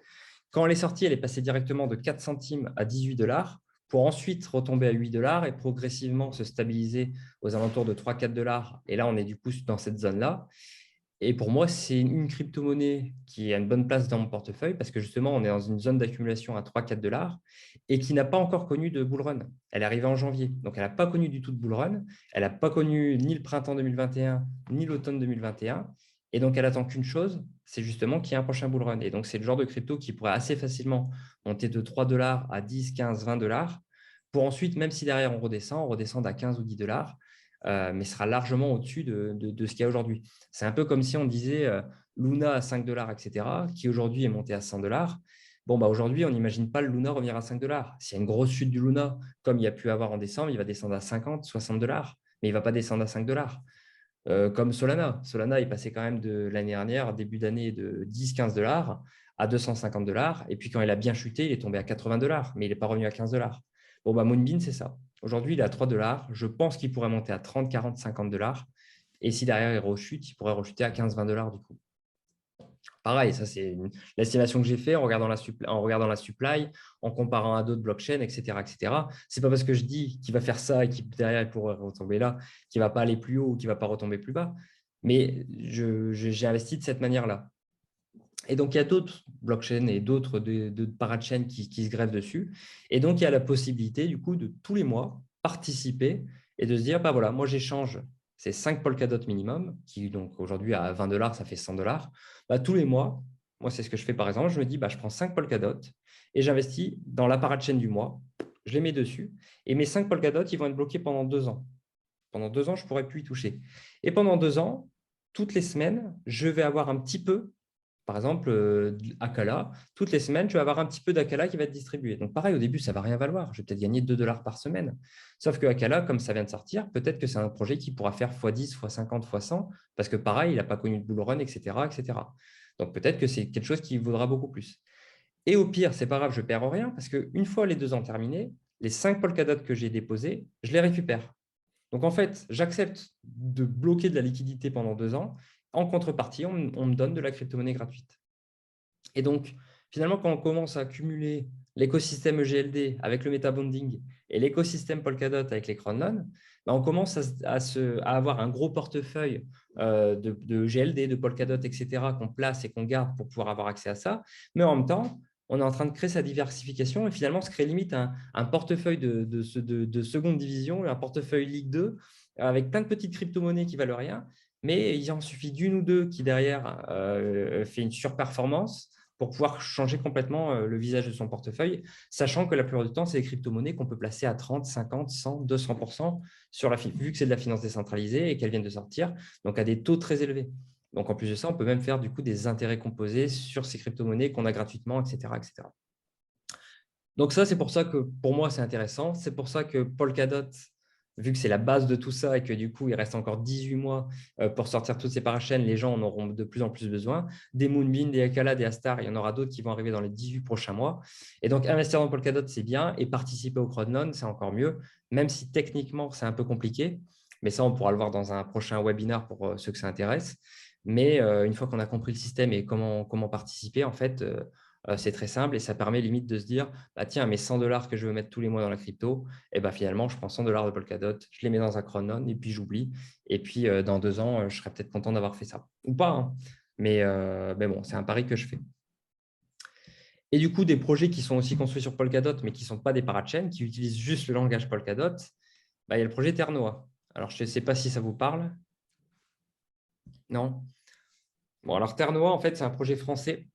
Quand elle est sortie, elle est passée directement de 4 centimes à 18 $ pour ensuite retomber à 8 $ et progressivement se stabiliser aux alentours de 3-4 $. Et là, on est du coup dans cette zone-là. Et pour moi, c'est une crypto-monnaie qui a une bonne place dans mon portefeuille parce que justement, on est dans une zone d'accumulation à 3-4 $ et qui n'a pas encore connu de bull run. Elle est arrivée en janvier, donc elle n'a pas connu du tout de bull run. Elle n'a pas connu ni le printemps 2021, ni l'automne 2021. Et donc, elle attend qu'une chose, c'est justement qu'il y ait un prochain bull run. Et donc, c'est le genre de crypto qui pourrait assez facilement monter de 3 $ à 10, 15, 20 $ pour ensuite, même si derrière on redescend à 15 ou 10 $. Mais sera largement au-dessus de ce qu'il y a aujourd'hui. C'est un peu comme si on disait Luna à 5 $, etc., qui aujourd'hui est monté à 100 $. Aujourd'hui, on n'imagine pas le Luna revenir à 5 $. S'il y a une grosse chute du Luna, comme il y a pu avoir en décembre, il va descendre à 50, 60 $, mais il ne va pas descendre à 5 $. Comme Solana. Solana est passé quand même de l'année dernière, début d'année, de 10-15 $ à 250 $. Et puis, quand il a bien chuté, il est tombé à 80 $, mais il n'est pas revenu à 15 $. Moonbeam, c'est ça. Aujourd'hui, il est à 3 $. Je pense qu'il pourrait monter à 30, 40, 50 $. Et si derrière, il rechute, il pourrait rechuter à 15, 20 $ du coup. Pareil, ça, c'est l'estimation que j'ai faite en regardant la supply, en comparant à d'autres blockchains, etc. etc. Ce n'est pas parce que je dis qu'il va faire ça et qu'il derrière il pourrait retomber là, qu'il ne va pas aller plus haut ou qu'il ne va pas retomber plus bas. Mais j'ai investi de cette manière-là. Et donc, il y a d'autres blockchains et d'autres de parachains qui se greffent dessus. Et donc, il y a la possibilité, du coup, de tous les mois participer et de se dire, bah voilà, moi, j'échange ces 5 Polkadot minimum, qui donc aujourd'hui à 20 $, ça fait 100 $. Bah, tous les mois, moi, c'est ce que je fais par exemple. Je me dis, bah, je prends 5 Polkadot et j'investis dans la parachain du mois. Je les mets dessus. Et mes 5 Polkadot, ils vont être bloqués pendant 2 ans. Pendant 2 ans, je ne pourrai plus y toucher. Et pendant 2 ans, toutes les semaines, je vais avoir un petit peu, par exemple, Akala, toutes les semaines, je vais avoir un petit peu d'Akala qui va être distribué. Donc, pareil, au début, ça ne va rien valoir. Je vais peut-être gagner 2 $ par semaine. Sauf que Akala, comme ça vient de sortir, peut-être que c'est un projet qui pourra faire x10, x50, x100, parce que pareil, il n'a pas connu de bull run, etc., etc. Donc, peut-être que c'est quelque chose qui vaudra beaucoup plus. Et au pire, ce n'est pas grave, je ne perds rien, parce qu'une fois les 2 ans terminés, les 5 Polkadot que j'ai déposés, je les récupère. Donc, en fait, j'accepte de bloquer de la liquidité pendant 2 ans. En contrepartie, on me donne de la crypto-monnaie gratuite. Et donc, finalement, quand on commence à accumuler l'écosystème EGLD avec le metabonding et l'écosystème Polkadot avec les Cronon, ben, on commence à avoir un gros portefeuille de GLD, de Polkadot, etc., qu'on place et qu'on garde pour pouvoir avoir accès à ça. Mais en même temps, on est en train de créer sa diversification et finalement se crée limite un portefeuille de seconde division, un portefeuille Ligue 2 avec plein de petites crypto-monnaies qui ne valent rien. Mais il en suffit d'une ou deux qui derrière fait une surperformance pour pouvoir changer complètement le visage de son portefeuille, sachant que la plupart du temps, c'est des crypto-monnaies qu'on peut placer à 30, 50, 100, 200% sur vu que c'est de la finance décentralisée et qu'elles viennent de sortir, donc à des taux très élevés. Donc, en plus de ça, on peut même faire du coup des intérêts composés sur ces crypto-monnaies qu'on a gratuitement, etc., etc. Donc ça, c'est pour ça que pour moi, c'est intéressant. C'est pour ça que Polkadot, vu que c'est la base de tout ça et que du coup, il reste encore 18 mois pour sortir toutes ces parachaînes, les gens en auront de plus en plus besoin. Des Moonbeam, des Akala, des Astar, il y en aura d'autres qui vont arriver dans les 18 prochains mois. Et donc, investir dans Polkadot, c'est bien. Et participer au crowdloan, c'est encore mieux, même si techniquement, c'est un peu compliqué. Mais ça, on pourra le voir dans un prochain webinaire pour ceux que ça intéresse. Mais une fois qu'on a compris le système et comment participer, en fait, c'est très simple et ça permet limite de se dire, bah, tiens, mes 100 $ que je veux mettre tous les mois dans la crypto, et bah, finalement, je prends 100 $ de Polkadot, je les mets dans un Cronon et puis j'oublie. Et puis, dans 2 ans, je serai peut-être content d'avoir fait ça. Ou pas, hein. Mais bon, c'est un pari que je fais. Et du coup, des projets qui sont aussi construits sur Polkadot, mais qui ne sont pas des parachains, qui utilisent juste le langage Polkadot, bah, il y a le projet Ternoa. Alors, je ne sais pas si ça vous parle. Non? Bon, alors Ternoa, en fait, c'est un projet français.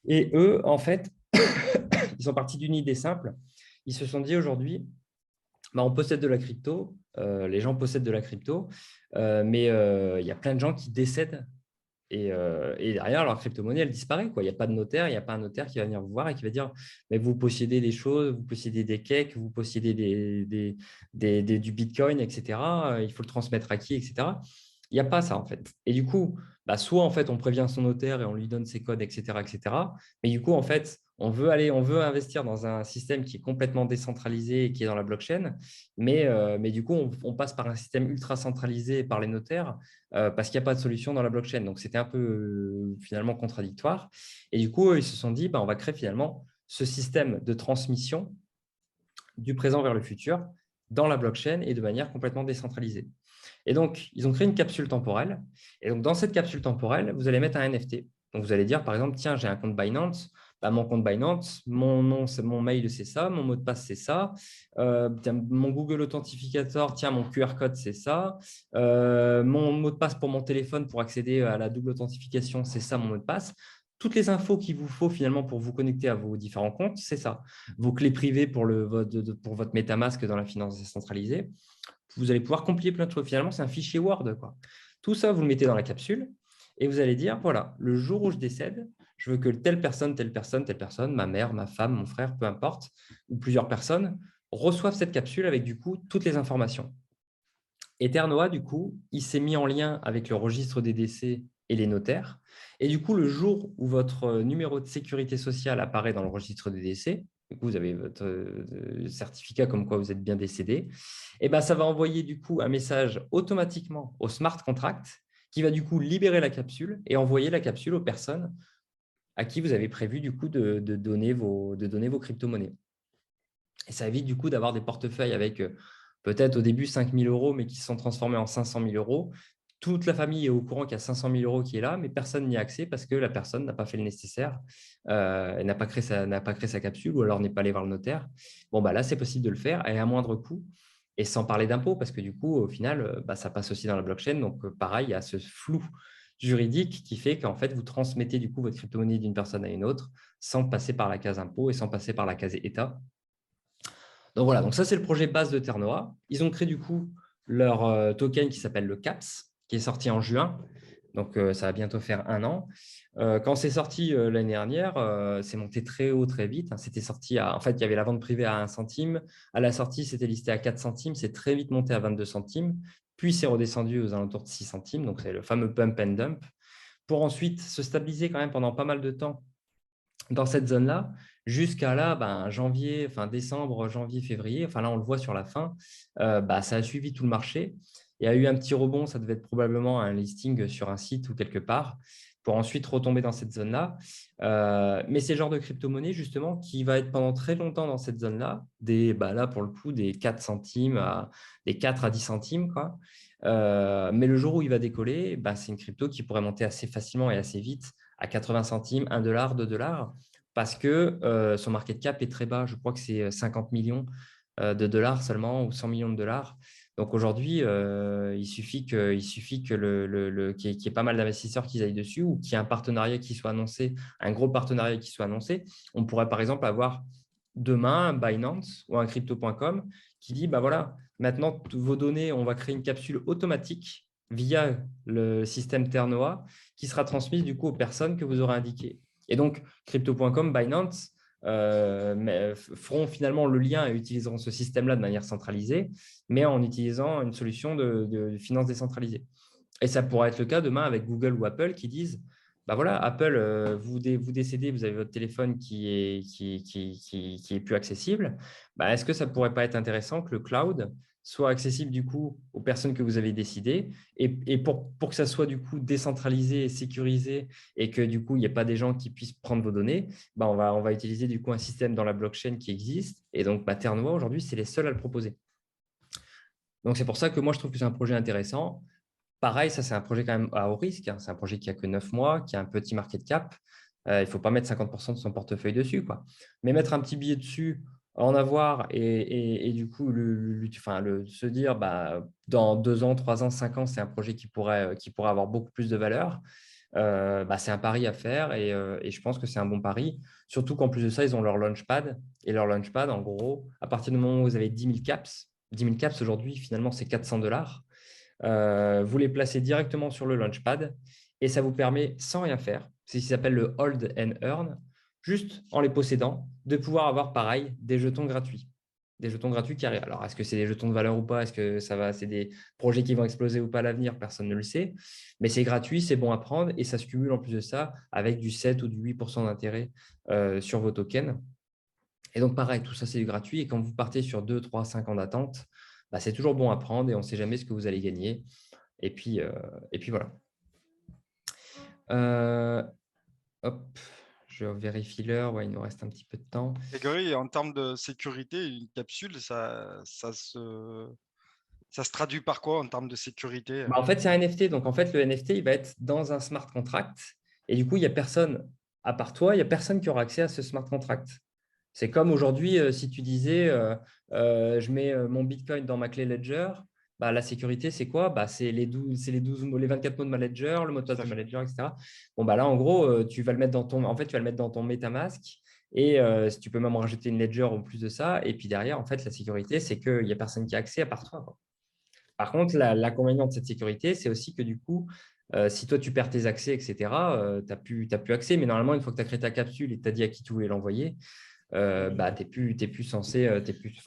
Et eux, en fait, ils sont partis d'une idée simple. Ils se sont dit aujourd'hui, bah, on possède de la crypto, les gens possèdent de la crypto, mais il y a plein de gens qui décèdent et derrière, leur crypto-monnaie, elle disparaît, quoi. Il n'y a pas de notaire, il n'y a pas un notaire qui va venir vous voir et qui va dire mais vous possédez des choses, vous possédez des cakes, vous possédez du Bitcoin, etc. Il faut le transmettre à qui, etc. Il n'y a pas ça, en fait. Et du coup, bah, soit en fait, on prévient son notaire et on lui donne ses codes, etc., etc. Mais du coup, en fait, on veut investir dans un système qui est complètement décentralisé et qui est dans la blockchain. Mais du coup, on passe par un système ultra centralisé par les notaires parce qu'il n'y a pas de solution dans la blockchain. Donc, c'était un peu finalement contradictoire. Et du coup, ils se sont dit, bah, on va créer finalement ce système de transmission du présent vers le futur dans la blockchain et de manière complètement décentralisée. Et donc, ils ont créé une capsule temporelle. Et donc, dans cette capsule temporelle, vous allez mettre un NFT. Donc, vous allez dire, par exemple, tiens, j'ai un compte Binance. Bah, mon compte Binance, mon nom, mon mail, c'est ça. Mon mot de passe, c'est ça. Mon Google Authentificator, tiens, mon QR code, c'est ça. Mon mot de passe pour mon téléphone pour accéder à la double authentification, c'est ça, mon mot de passe. Toutes les infos qu'il vous faut finalement pour vous connecter à vos différents comptes, c'est ça. Vos clés privées pour votre MetaMask dans la finance décentralisée. Vous allez pouvoir compiler plein de choses. Finalement, c'est un fichier Word, quoi. Tout ça, vous le mettez dans la capsule et vous allez dire, voilà, le jour où je décède, je veux que telle personne, telle personne, telle personne, ma mère, ma femme, mon frère, peu importe, ou plusieurs personnes, reçoivent cette capsule avec du coup toutes les informations. Et Ternoa, du coup, il s'est mis en lien avec le registre des décès et les notaires. Et du coup, le jour où votre numéro de sécurité sociale apparaît dans le registre des décès, du coup, vous avez votre certificat comme quoi vous êtes bien décédé, et ben, ça va envoyer du coup un message automatiquement au smart contract qui va du coup libérer la capsule et envoyer la capsule aux personnes à qui vous avez prévu du coup de donner vos crypto-monnaies. Et ça évite du coup d'avoir des portefeuilles avec peut-être au début 5 000 euros, mais qui se sont transformés en 500 000 euros. Toute la famille est au courant qu'il y a 500 000 euros qui est là, mais personne n'y a accès parce que la personne n'a pas fait le nécessaire, et n'a pas créé sa capsule ou alors n'est pas allé voir le notaire. Bon, bah là, c'est possible de le faire et à moindre coût et sans parler d'impôts parce que du coup, au final, ça passe aussi dans la blockchain. Donc, pareil, il y a ce flou juridique qui fait qu'en fait, vous transmettez du coup votre crypto-monnaie d'une personne à une autre sans passer par la case impôt et sans passer par la case État. Donc voilà, donc ça c'est le projet base de Ternoa. Ils ont créé du coup leur token qui s'appelle le CAPS, qui est sorti en juin. Donc ça va bientôt faire 1 an. Quand c'est sorti l'année dernière, c'est monté très haut, très vite. C'était sorti en fait, il y avait la vente privée à 1 centime. À la sortie, c'était listé à 4 centimes. C'est très vite monté à 22 centimes. Puis c'est redescendu aux alentours de 6 centimes. Donc c'est le fameux pump and dump. Pour ensuite se stabiliser quand même pendant pas mal de temps dans cette zone-là, jusqu'à là, janvier, enfin décembre, janvier, février, enfin là on le voit sur la fin, ça a suivi tout le marché. Il y a eu un petit rebond, ça devait être probablement un listing sur un site ou quelque part, pour ensuite retomber dans cette zone-là. Mais c'est le genre de crypto-monnaie justement qui va être pendant très longtemps dans cette zone-là, là pour le coup des 4 centimes des 4 à 10 centimes, quoi. Mais le jour où il va décoller, c'est une crypto qui pourrait monter assez facilement et assez vite à 80 centimes, 1 dollar, 2 dollars, parce que son market cap est très bas. Je crois que c'est 50 millions de dollars seulement ou 100 millions de dollars. Donc aujourd'hui, il suffit qu'il y ait pas mal d'investisseurs qui aillent dessus ou qu'il y ait un partenariat qui soit annoncé, un gros partenariat qui soit annoncé. On pourrait par exemple avoir demain un Binance ou un crypto.com qui dit, voilà, maintenant, vos données, on va créer une capsule automatique via le système Ternoa qui sera transmise du coup aux personnes que vous aurez indiquées. Et donc, crypto.com, Binance feront finalement le lien et utiliseront ce système-là de manière centralisée, mais en utilisant une solution de finance décentralisée. Et ça pourrait être le cas demain avec Google ou Apple qui disent, voilà, Apple, vous décédez, vous avez votre téléphone qui est plus accessible. Est-ce que ça ne pourrait pas être intéressant que le cloud soit accessible du coup aux personnes que vous avez décidées et pour que ça soit du coup décentralisé et sécurisé et que du coup il n'y ait pas des gens qui puissent prendre vos données, on va utiliser du coup un système dans la blockchain qui existe et donc Ternoa aujourd'hui c'est les seuls à le proposer. Donc c'est pour ça que moi je trouve que c'est un projet intéressant. Pareil, ça, c'est un projet quand même à haut risque. C'est un projet qui a que 9 mois, qui a un petit market cap. Il ne faut pas mettre 50% de son portefeuille dessus, quoi. Mais mettre un petit billet dessus, en avoir et du coup, se dire dans 2 ans, 3 ans, 5 ans, c'est un projet qui pourrait avoir beaucoup plus de valeur. C'est un pari à faire et je pense que c'est un bon pari. Surtout qu'en plus de ça, ils ont leur launchpad. Et leur launchpad, en gros, à partir du moment où vous avez 10 000 caps, 10 000 caps aujourd'hui, finalement, c'est 400 dollars. Vous les placez directement sur le Launchpad et ça vous permet, sans rien faire, c'est ce qui s'appelle le Hold and Earn, juste en les possédant, de pouvoir avoir pareil des jetons gratuits. Des jetons gratuits qui arrivent. Alors, est-ce que c'est des jetons de valeur ou pas? Est-ce que c'est des projets qui vont exploser ou pas à l'avenir? Personne ne le sait. Mais c'est gratuit, c'est bon à prendre et ça se cumule en plus de ça avec du 7 ou du 8% d'intérêt sur vos tokens. Et donc, pareil, tout ça, c'est du gratuit. Et quand vous partez sur 2, 3, 5 ans d'attente, c'est toujours bon à prendre et on ne sait jamais ce que vous allez gagner. Et puis voilà. Hop, je vérifie l'heure. Ouais, il nous reste un petit peu de temps. Grégory, en termes de sécurité, une capsule, ça se traduit par quoi en termes de sécurité? En fait, c'est un NFT. Donc, en fait, le NFT, il va être dans un smart contract. Et du coup, il n'y a personne, à part toi, il n'y a personne qui aura accès à ce smart contract. C'est comme aujourd'hui, si tu disais, je mets mon Bitcoin dans ma clé Ledger, la sécurité, c'est quoi? C'est les 24 mots de ma Ledger, le mot de passe de ma Ledger, etc. Là, en gros, tu vas le mettre dans ton MetaMask et si tu peux même rajouter une Ledger en plus de ça. Et puis derrière, en fait, la sécurité, c'est qu'il n'y a personne qui a accès à part toi, quoi. Par contre, l'inconvénient de cette sécurité, c'est aussi que du coup, si toi, tu perds tes accès, etc., tu n'as plus accès. Mais normalement, une fois que tu as créé ta capsule et que tu as dit à qui tu voulais l'envoyer, tu n'es plus censé,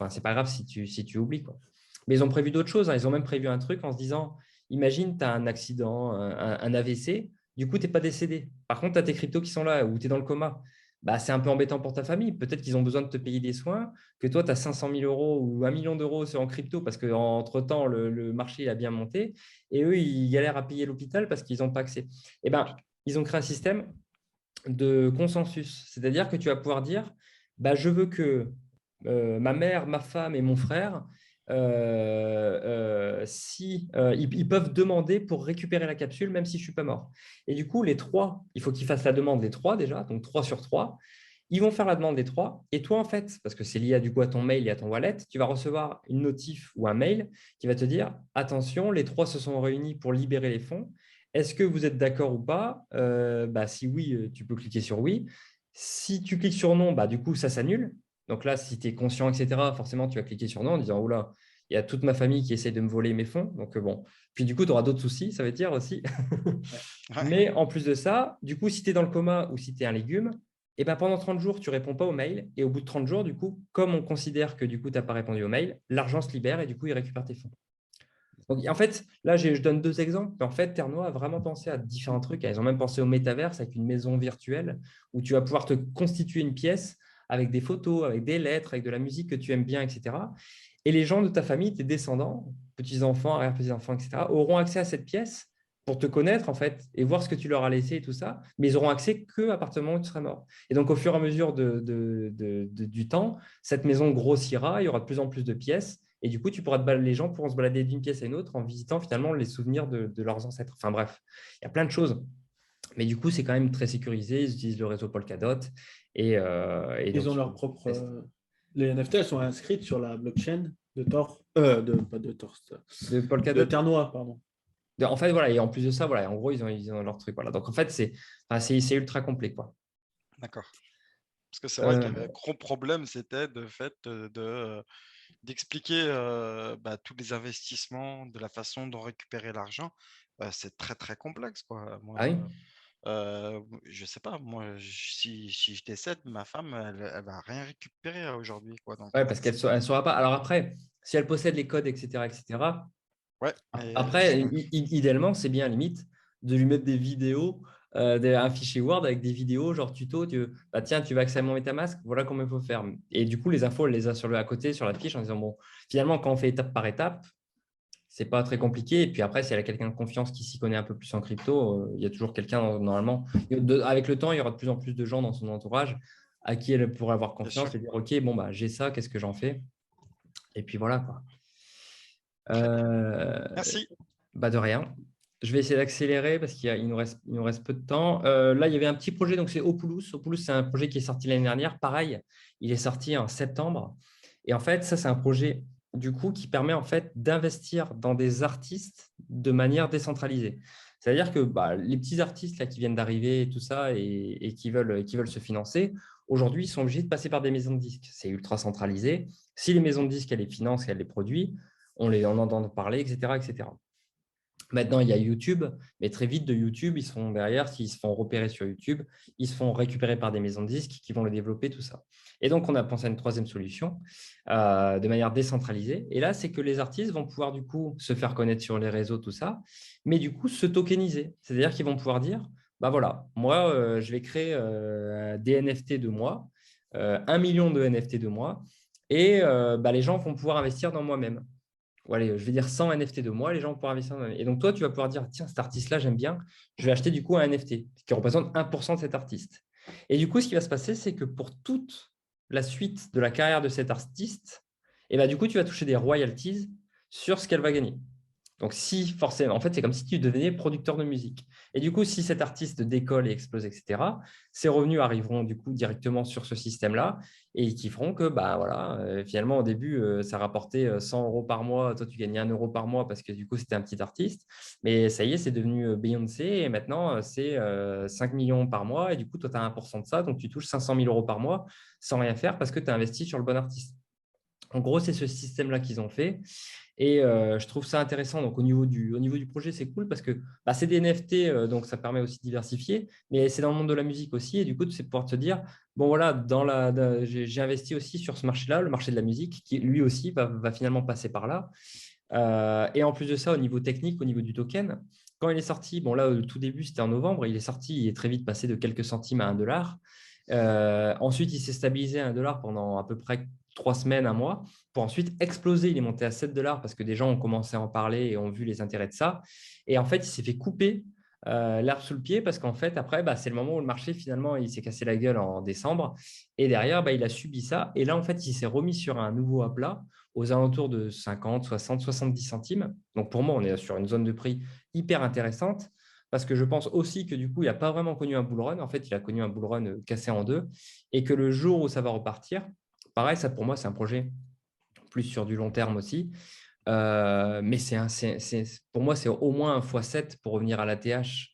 c'est pas grave si tu oublies, quoi. Mais ils ont prévu d'autres choses, hein. Ils ont même prévu un truc en se disant, imagine, tu as un accident, un AVC, du coup, tu n'es pas décédé. Par contre, tu as tes cryptos qui sont là ou tu es dans le coma. bah, c'est un peu embêtant pour ta famille. Peut-être qu'ils ont besoin de te payer des soins, que toi, tu as 500 000 euros ou 1 million d'euros en crypto parce qu'entre-temps, le marché il a bien monté et eux, ils galèrent à payer l'hôpital parce qu'ils n'ont pas accès. Eh ben, ils ont créé un système de consensus. C'est-à-dire que tu vas pouvoir dire, bah, je veux que ma mère, ma femme et mon frère, ils peuvent demander pour récupérer la capsule, même si je ne suis pas mort. Et du coup, les trois, il faut qu'ils fassent la demande, les trois déjà, donc 3 sur 3. Ils vont faire la demande des trois. Et toi, en fait, parce que c'est lié du coup à ton mail et à ton wallet, tu vas recevoir une notif ou un mail qui va te dire, attention, les trois se sont réunis pour libérer les fonds. Est-ce que vous êtes d'accord ou pas? Bah, si oui, tu peux cliquer sur oui. Si tu cliques sur non, bah, du coup, ça s'annule. Donc là, si tu es conscient, etc., forcément, tu vas cliquer sur non en disant, oula, il y a toute ma famille qui essaie de me voler mes fonds. Donc bon, puis du coup, tu auras d'autres soucis, ça veut dire aussi. Ouais. Mais en plus de ça, du coup, si tu es dans le coma ou si tu es un légume, et ben pendant 30 jours, tu ne réponds pas aux mails. Et au bout de 30 jours, du coup, comme on considère que du coup, tu n'as pas répondu aux mails, l'argent se libère et du coup, il récupère tes fonds. Donc, en fait, là, je donne 2 exemples. Mais en fait, Terno a vraiment pensé à différents trucs. Ils ont même pensé au métaverse avec une maison virtuelle où tu vas pouvoir te constituer une pièce avec des photos, avec des lettres, avec de la musique que tu aimes bien, etc. Et les gens de ta famille, tes descendants, petits-enfants, arrière-petits-enfants, etc., auront accès à cette pièce pour te connaître, en fait, et voir ce que tu leur as laissé et tout ça. Mais ils auront accès qu'à partir du moment où tu seras mort. Et donc, au fur et à mesure du temps, cette maison grossira, il y aura de plus en plus de pièces. Et du coup, les gens pourront se balader d'une pièce à une autre en visitant finalement les souvenirs de leurs ancêtres. Enfin bref, il y a plein de choses. Mais du coup, c'est quand même très sécurisé. Ils utilisent le réseau Polkadot. Et Ils donc, ont leur propre. Les NFT, elles sont inscrites sur la blockchain de Tor. Pas de Tor. de De Polkadot. Terre Noire, pardon. En fait, voilà. Et en plus de ça, voilà. En gros, ils ont leur truc. Voilà. Donc, en fait, c'est ultra complet, quoi. D'accord. Parce que c'est vrai qu'il y Euh, avait un gros problème, c'était d'expliquer tous les investissements, de la façon dont récupérer l'argent. C'est très très complexe, quoi. Moi, ah oui. je sais pas, moi, si je décède, ma femme, elle va rien récupérer aujourd'hui, quoi. Donc, Ouais, parce qu'elle ne saura pas. Alors après, si elle possède les codes, etc., etc., ouais, mais après, idéalement, c'est bien limite de lui mettre des vidéos, un fichier Word avec des vidéos, genre tuto. Bah, tiens, tu vas accéder à mon MetaMask, voilà comment il faut faire. Et du coup, les infos, elle les a à côté, sur la fiche, en disant, bon, finalement, quand on fait étape par étape, c'est pas très compliqué. Et puis après, si elle a quelqu'un de confiance qui s'y connaît un peu plus en crypto, il y a toujours quelqu'un, normalement. Avec le temps, il y aura de plus en plus de gens dans son entourage à qui elle pourrait avoir bien sûr, confiance et dire, OK, bon, bah, j'ai ça, qu'est-ce que j'en fais? Et puis voilà, quoi. très bien. Euh, Merci. Bah de rien. Je vais essayer d'accélérer parce il nous reste peu de temps. Là, il y avait un petit projet, donc c'est Opulus. Opulus, c'est un projet qui est sorti l'année dernière. Pareil, il est sorti en septembre. Et en fait, ça, c'est un projet du coup qui permet en fait d'investir dans des artistes de manière décentralisée. C'est-à-dire que bah, les petits artistes là, qui viennent d'arriver et tout ça et qui veulent se financer, aujourd'hui, ils sont obligés de passer par des maisons de disques. C'est ultra centralisé. Si les maisons de disques, elles les financent, elles les produisent, on entend parler, etc., etc. Maintenant, il y a YouTube, mais très vite de YouTube, ils se font derrière, s'ils se font repérer sur YouTube, ils se font récupérer par des maisons de disques qui vont le développer, tout ça. Et donc, on a pensé à une troisième solution de manière décentralisée. Et là, c'est que les artistes vont pouvoir du coup se faire connaître sur les réseaux, tout ça, mais du coup se tokeniser. C'est-à-dire qu'ils vont pouvoir dire, bah voilà, moi, je vais créer des NFT de moi, 1 million de NFT de moi, et bah, les gens vont pouvoir investir dans moi-même. Ou allez, je vais dire 100 NFT de moi, les gens vont pouvoir investir. Et donc, toi, tu vas pouvoir dire, tiens, cet artiste-là, j'aime bien, je vais acheter du coup un NFT qui représente 1% de cet artiste. Et du coup, ce qui va se passer, c'est que pour toute la suite de la carrière de cet artiste, et bah, du coup, tu vas toucher des royalties sur ce qu'elle va gagner. Donc, si forcément, en fait, c'est comme si tu devenais producteur de musique. Et du coup, si cet artiste décolle et explose, etc., ses revenus arriveront du coup directement sur ce système-là et qui feront que, bah voilà, finalement, au début, ça rapportait 100 euros par mois. Toi, tu gagnais 1 euro par mois parce que du coup, c'était un petit artiste. Mais ça y est, c'est devenu Beyoncé et maintenant, c'est 5 millions par mois. Et du coup, toi, tu as 1% de ça. Donc, tu touches 500 000 euros par mois sans rien faire parce que tu as investi sur le bon artiste. En gros, c'est ce système-là qu'ils ont fait. Et je trouve ça intéressant. Donc, au niveau du projet, c'est cool parce que bah, c'est des NFT, donc ça permet aussi de diversifier, mais c'est dans le monde de la musique aussi. Et du coup, c'est pouvoir te dire, bon, voilà, j'ai investi aussi sur ce marché-là, le marché de la musique, qui lui aussi va finalement passer par là. Et en plus de ça, au niveau technique, au niveau du token, quand il est sorti, bon, là, au tout début, c'était en novembre, il est sorti, il est très vite passé de quelques centimes à 1 dollar. Ensuite, il s'est stabilisé à 1 dollar pendant à peu près 3 semaines, un mois, pour ensuite exploser. Il est monté à 7 dollars parce que des gens ont commencé à en parler et ont vu les intérêts de ça. Et en fait, il s'est fait couper l'herbe sous le pied parce qu'en fait, après, c'est le moment où le marché, finalement, il s'est cassé la gueule en décembre. Et derrière, il a subi ça. Et là, en fait, il s'est remis sur un nouveau à plat aux alentours de 50, 60, 70 centimes. Donc, pour moi, on est sur une zone de prix hyper intéressante parce que je pense aussi que du coup, il n'a pas vraiment connu un bull run. En fait, il a connu un bull run cassé en deux et que le jour où ça va repartir, pareil, ça pour moi, c'est un projet plus sur du long terme aussi. Mais pour moi, c'est au moins un x7 pour revenir à l'ATH,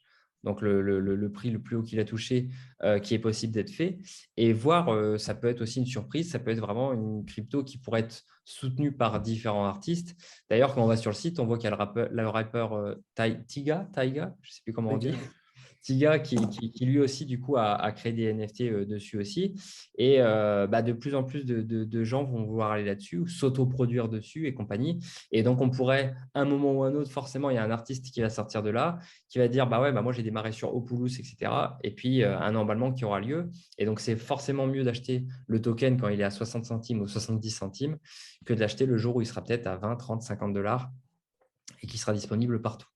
donc le prix le plus haut qu'il a touché, qui est possible d'être fait. Et voir, ça peut être aussi une surprise, ça peut être vraiment une crypto qui pourrait être soutenue par différents artistes. D'ailleurs, quand on va sur le site, on voit qu'il y a le rappeur Taiga, je ne sais plus comment on dit. Tiga qui lui aussi du coup a créé des NFT dessus aussi et de plus en plus de gens vont vouloir aller là-dessus ou s'autoproduire dessus et compagnie et donc on pourrait un moment ou un autre forcément il y a un artiste qui va sortir de là qui va dire moi j'ai démarré sur Opulus etc et puis un emballement qui aura lieu et donc c'est forcément mieux d'acheter le token quand il est à 60 centimes ou 70 centimes que de l'acheter le jour où il sera peut-être à 20, 30, 50 dollars et qui sera disponible partout.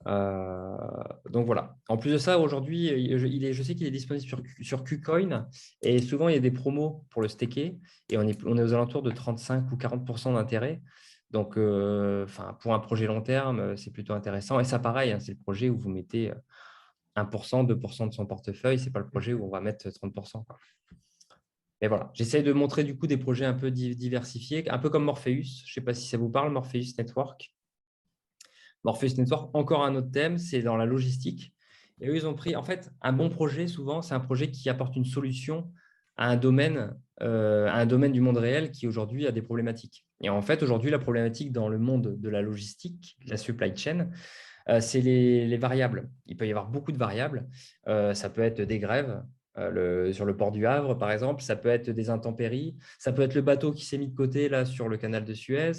Donc voilà. En plus de ça, aujourd'hui, je sais qu'il est disponible sur KuCoin et souvent il y a des promos pour le staker et on est aux alentours de 35 ou 40% d'intérêt. Donc, pour un projet long terme, c'est plutôt intéressant. Et ça, pareil, c'est le projet où vous mettez 1%, 2% de son portefeuille. Ce n'est pas le projet où on va mettre 30%, quoi. Mais voilà, j'essaie de montrer du coup des projets un peu diversifiés, un peu comme Morpheus. Je ne sais pas si ça vous parle, Morpheus Network. Morpheus Network, encore un autre thème, c'est dans la logistique. Et eux, ils ont pris, en fait, un bon projet, souvent, c'est un projet qui apporte une solution à un domaine du monde réel qui aujourd'hui a des problématiques. Et en fait, aujourd'hui, la problématique dans le monde de la logistique, la supply chain, c'est les variables. Il peut y avoir beaucoup de variables. Ça peut être des grèves sur le port du Havre, par exemple. Ça peut être des intempéries. Ça peut être le bateau qui s'est mis de côté là, sur le canal de Suez.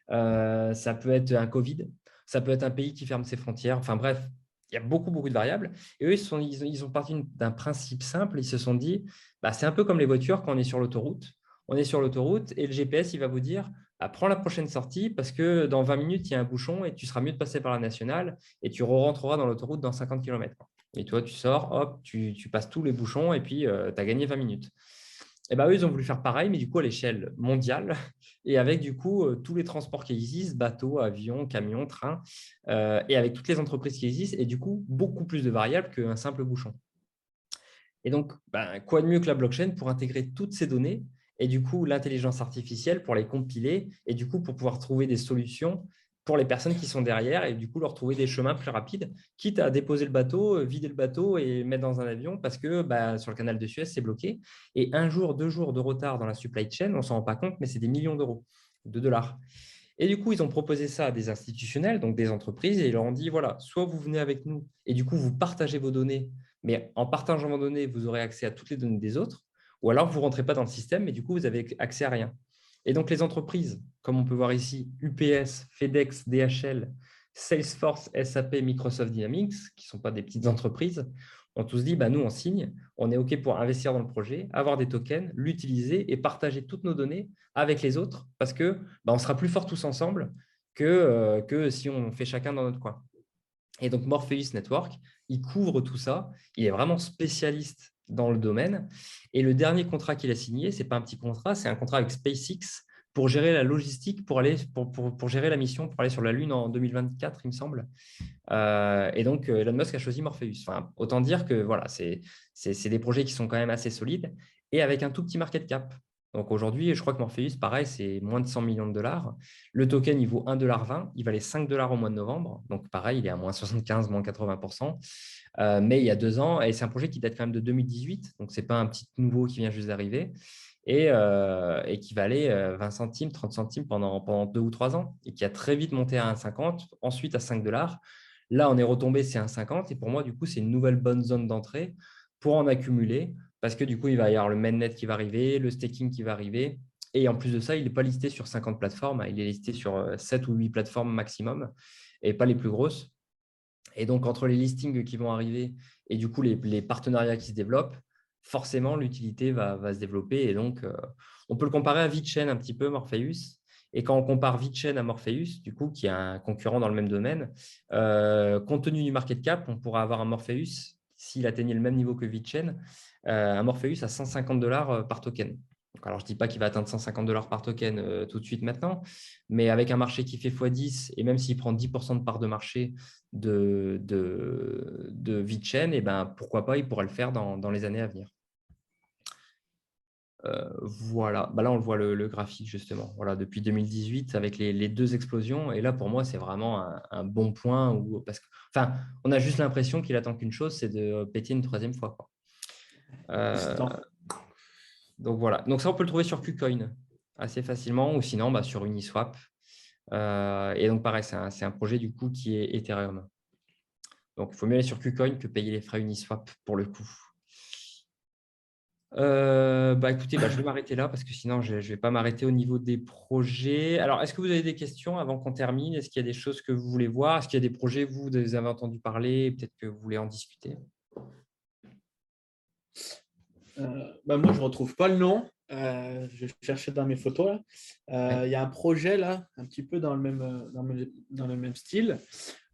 Ça peut être un Covid. Ça peut être un pays qui ferme ses frontières. Enfin bref, il y a beaucoup, beaucoup de variables. Et eux, ils ont parti d'un principe simple. Ils se sont dit, c'est un peu comme les voitures quand on est sur l'autoroute. On est sur l'autoroute et le GPS, il va vous dire, prends la prochaine sortie parce que dans 20 minutes, il y a un bouchon et tu seras mieux de passer par la nationale et tu rentreras dans l'autoroute dans 50 km. Et toi, tu sors, hop, tu passes tous les bouchons et puis tu as gagné 20 minutes. Et eux, ils ont voulu faire pareil, mais du coup, à l'échelle mondiale et avec du coup tous les transports qui existent, bateaux, avions, camions, trains, et avec toutes les entreprises qui existent et du coup, beaucoup plus de variables qu'un simple bouchon. Et donc, quoi de mieux que la blockchain pour intégrer toutes ces données et du coup, l'intelligence artificielle pour les compiler et du coup, pour pouvoir trouver des solutions pour les personnes qui sont derrière et du coup, leur trouver des chemins plus rapides, quitte à déposer le bateau, vider le bateau et mettre dans un avion parce que sur le canal de Suez, c'est bloqué. Et 1 jour, 2 jours de retard dans la supply chain, on ne s'en rend pas compte, mais c'est des millions d'euros, de dollars. Et du coup, ils ont proposé ça à des institutionnels, donc des entreprises, et ils leur ont dit, voilà, soit vous venez avec nous et du coup, vous partagez vos données, mais en partageant vos données, vous aurez accès à toutes les données des autres, ou alors vous ne rentrez pas dans le système, mais du coup, vous avez accès à rien. Et donc, les entreprises, comme on peut voir ici, UPS, FedEx, DHL, Salesforce, SAP, Microsoft Dynamics, qui ne sont pas des petites entreprises, ont tous dit, nous, on signe, on est OK pour investir dans le projet, avoir des tokens, l'utiliser et partager toutes nos données avec les autres parce que on sera plus forts tous ensemble que si on fait chacun dans notre coin. Et donc, Morpheus Network, il couvre tout ça. Il est vraiment spécialiste dans le domaine. Et le dernier contrat qu'il a signé, ce n'est pas un petit contrat, c'est un contrat avec SpaceX pour gérer la logistique, pour gérer la mission, pour aller sur la Lune en 2024, il me semble. Et donc, Elon Musk a choisi Morpheus. Enfin, autant dire que voilà, c'est des projets qui sont quand même assez solides et avec un tout petit market cap. Donc aujourd'hui, je crois que Morpheus, pareil, c'est moins de 100 millions de dollars. Le token, il vaut 1,20 $. Il valait 5 $ au mois de novembre. Donc pareil, il est à moins 75, moins 80%. Mais il y a 2 ans, et c'est un projet qui date quand même de 2018. Donc, ce n'est pas un petit nouveau qui vient juste d'arriver. Et qui valait 20 centimes, 30 centimes pendant 2 ou 3 ans et qui a très vite monté à 1,50, ensuite à 5 $. Là, on est retombé, c'est 1,50 et pour moi, du coup, c'est une nouvelle bonne zone d'entrée pour en accumuler parce que du coup, il va y avoir le mainnet qui va arriver, le staking qui va arriver. Et en plus de ça, il n'est pas listé sur 50 plateformes, il est listé sur 7 ou 8 plateformes maximum et pas les plus grosses. Et donc, entre les listings qui vont arriver et du coup, les partenariats qui se développent, forcément, l'utilité va se développer. Et donc, on peut le comparer à VeChain un petit peu, Morpheus. Et quand on compare VeChain à Morpheus, du coup, qui est un concurrent dans le même domaine, compte tenu du market cap, on pourra avoir un Morpheus, s'il atteignait le même niveau que VeChain, un Morpheus à $150 par token. Donc, alors, je ne dis pas qu'il va atteindre $150 par token tout de suite maintenant, mais avec un marché qui fait x10, et même s'il prend 10% de part de marché de VeChain, et ben, pourquoi pas, il pourrait le faire dans les années à venir. Voilà, là on le voit le graphique justement. Voilà, depuis 2018 avec les deux explosions. Et là pour moi c'est vraiment un bon point parce que, enfin, on a juste l'impression qu'il attend qu'une chose, c'est de péter une troisième fois, quoi. Donc voilà. Donc ça on peut le trouver sur KuCoin assez facilement ou sinon sur Uniswap. Et donc pareil, c'est un projet du coup qui est Ethereum. Donc il faut mieux aller sur KuCoin que payer les frais Uniswap pour le coup. Écoutez, je vais m'arrêter là parce que sinon, je ne vais pas m'arrêter au niveau des projets. Alors, est-ce que vous avez des questions avant qu'on termine? Est-ce qu'il y a des choses que vous voulez voir? Est-ce qu'il y a des projets, vous avez entendu parler? Peut-être que vous voulez en discuter. Moi, je ne retrouve pas le nom. Je cherchais dans mes photos. Il y a un projet là, un petit peu dans le même style.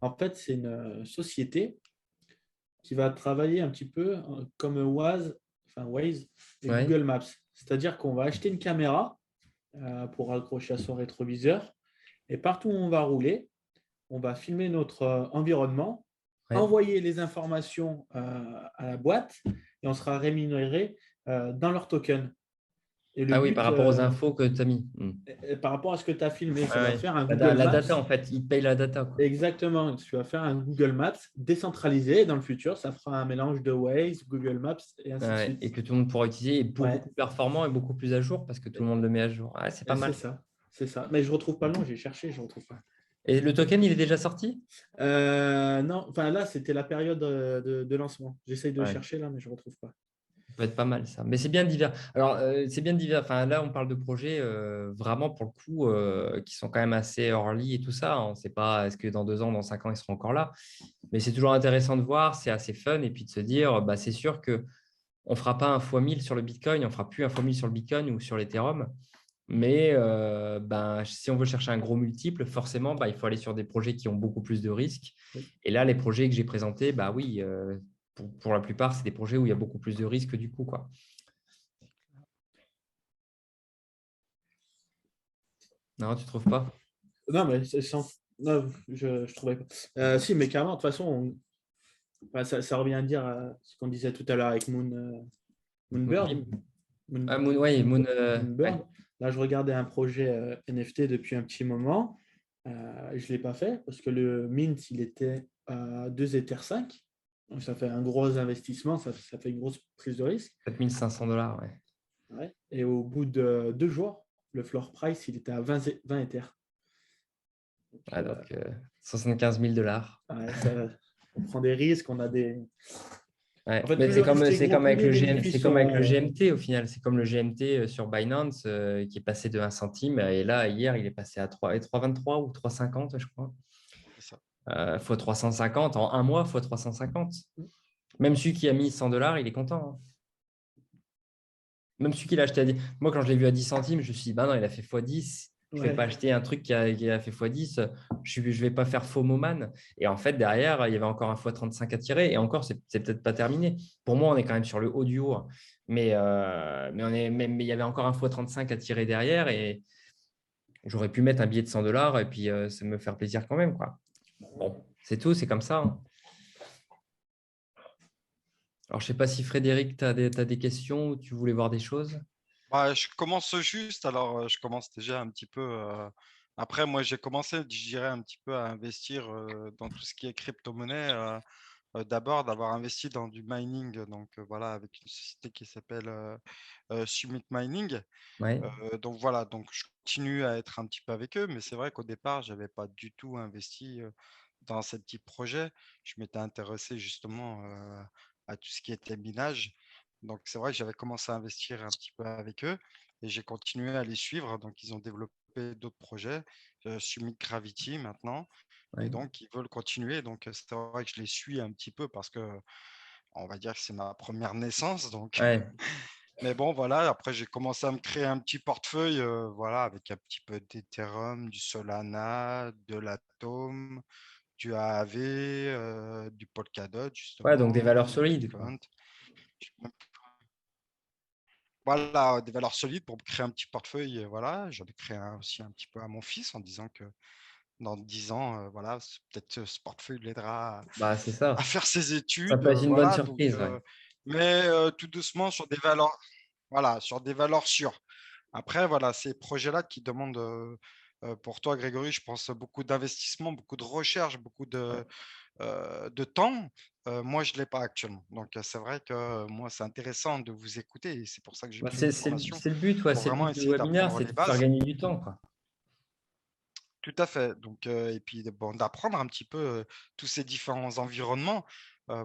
En fait, c'est une société qui va travailler un petit peu comme Waze et Ouais. Google Maps. C'est-à-dire qu'on va acheter une caméra pour accrocher à son rétroviseur et partout où on va rouler, on va filmer notre environnement, Ouais. envoyer les informations à la boîte et on sera rémunéré dans leur token. Et le but, par rapport aux infos que tu as mis. par rapport à ce que tu as filmé, ça va faire un La Google Maps. data, en fait, ils payent la data, quoi. Exactement. Tu vas faire un Google Maps décentralisé. Dans le futur, ça fera un mélange de Waze, Google Maps et ainsi de suite. Et que tout le monde pourra utiliser et beaucoup plus performant et beaucoup plus à jour parce que tout le monde le met à jour. C'est pas mal. C'est ça. Mais je ne retrouve pas le nom, j'ai cherché, je ne retrouve pas. Et le token, il est déjà sorti? Non, enfin là, c'était la période de lancement. J'essaye de chercher là, mais je ne retrouve pas. Ça peut être pas mal ça. Mais c'est bien divers. Alors, c'est bien divers. Enfin, là, on parle de projets vraiment pour le coup qui sont quand même assez early et tout ça. On ne sait pas est-ce que dans 2 ans, dans 5 ans, ils seront encore là. Mais c'est toujours intéressant de voir. C'est assez fun. Et puis de se dire, c'est sûr qu'on ne fera pas un x1000 sur le Bitcoin. On ne fera plus un x1000 sur le Bitcoin ou sur l'Ethereum. Mais si on veut chercher un gros multiple, forcément, il faut aller sur des projets qui ont beaucoup plus de risques. Et là, les projets que j'ai présentés, oui, pour la plupart, c'est des projets où il y a beaucoup plus de risques du coup, quoi. Non, tu ne trouves pas? Non, mais non, je ne trouvais pas. Si, mais carrément, de toute façon, ça revient à dire ce qu'on disait tout à l'heure avec Moonbird. Moonbird. Là, je regardais un projet NFT depuis un petit moment. Je ne l'ai pas fait parce que le mint, il était à 2 Ether 5. Donc, ça fait un gros investissement, ça fait une grosse prise de risque. $7 500, ouais. Et au bout de 2 jours, le floor price, il était à 20 Ether. Donc, $75 000. On prend des risques, on a des… En fait, mais c'est comme avec le GMT au final. C'est comme le GMT sur Binance qui est passé de 1 centime. Et là, hier, il est passé à 3,23 ou 3,50, je crois. C'est ça. Fois 350 en un mois, fois 350. Même celui qui a mis $100, il est content. Même celui qui l'a acheté Moi, quand je l'ai vu à 10 centimes, je me suis dit, non, il a fait x10. Je ne vais pas acheter un truc qui a fait x10. Je ne vais pas faire FOMO man. Et en fait, derrière, il y avait encore un x35 à tirer. Et encore, c'est peut-être pas terminé. Pour moi, on est quand même sur le haut du haut. Mais il y avait encore un x35 à tirer derrière. Et j'aurais pu mettre un billet de $100 et puis ça me faire plaisir quand même, quoi. Bon, c'est tout, c'est comme ça. Alors, je ne sais pas si Frédéric, tu as des questions ou tu voulais voir des choses? Je commence juste, alors je commence déjà un petit peu. Après, moi, j'ai commencé, je dirais, un petit peu à investir dans tout ce qui est crypto-monnaie. D'abord, d'avoir investi dans du mining, donc voilà, avec une société qui s'appelle Summit Mining. Ouais. Donc voilà, donc je continue à être un petit peu avec eux, mais c'est vrai qu'au départ, je n'avais pas du tout investi dans ces petits projets. Je m'étais intéressé justement à tout ce qui était minage. Donc c'est vrai que j'avais commencé à investir un petit peu avec eux et j'ai continué à les suivre. Donc ils ont développé d'autres projets, Summit Gravity maintenant. Ouais. Et donc ils veulent continuer. Donc c'est vrai que je les suis un petit peu parce que on va dire que c'est ma première naissance. Donc, Ouais. mais bon, voilà. Après, j'ai commencé à me créer un petit portefeuille, voilà, avec un petit peu d'Ethereum, du Solana, de l'Atom, du AAV, du Polkadot, Ouais, donc des valeurs justement, solides, quoi. Bitcoin. Voilà, des valeurs solides pour me créer un petit portefeuille. Voilà, j'en ai créé aussi un petit peu à mon fils en disant que dans 10 ans, voilà, peut-être ce portefeuille l'aidera Bah, c'est à ça. faire ses Ça études. peut être une bonne Voilà, donc, surprise, ouais. mais tout doucement sur des valeurs, voilà, sur des valeurs sûres. Après, voilà, ces projets-là qui demandent pour toi, Grégory, je pense beaucoup d'investissement, beaucoup de recherche, beaucoup de temps. Moi, je ne l'ai pas actuellement. Donc, c'est vrai que moi, c'est intéressant de vous écouter et c'est pour ça que j'ai Bah, pris une formation c'est le but, ouais. pour C'est le vraiment but du essayer webinaire, d'apprendre c'est de les vous faire bases. gagner du temps, quoi. Tout à fait. Donc, et puis bon, d'apprendre un petit peu tous ces différents environnements,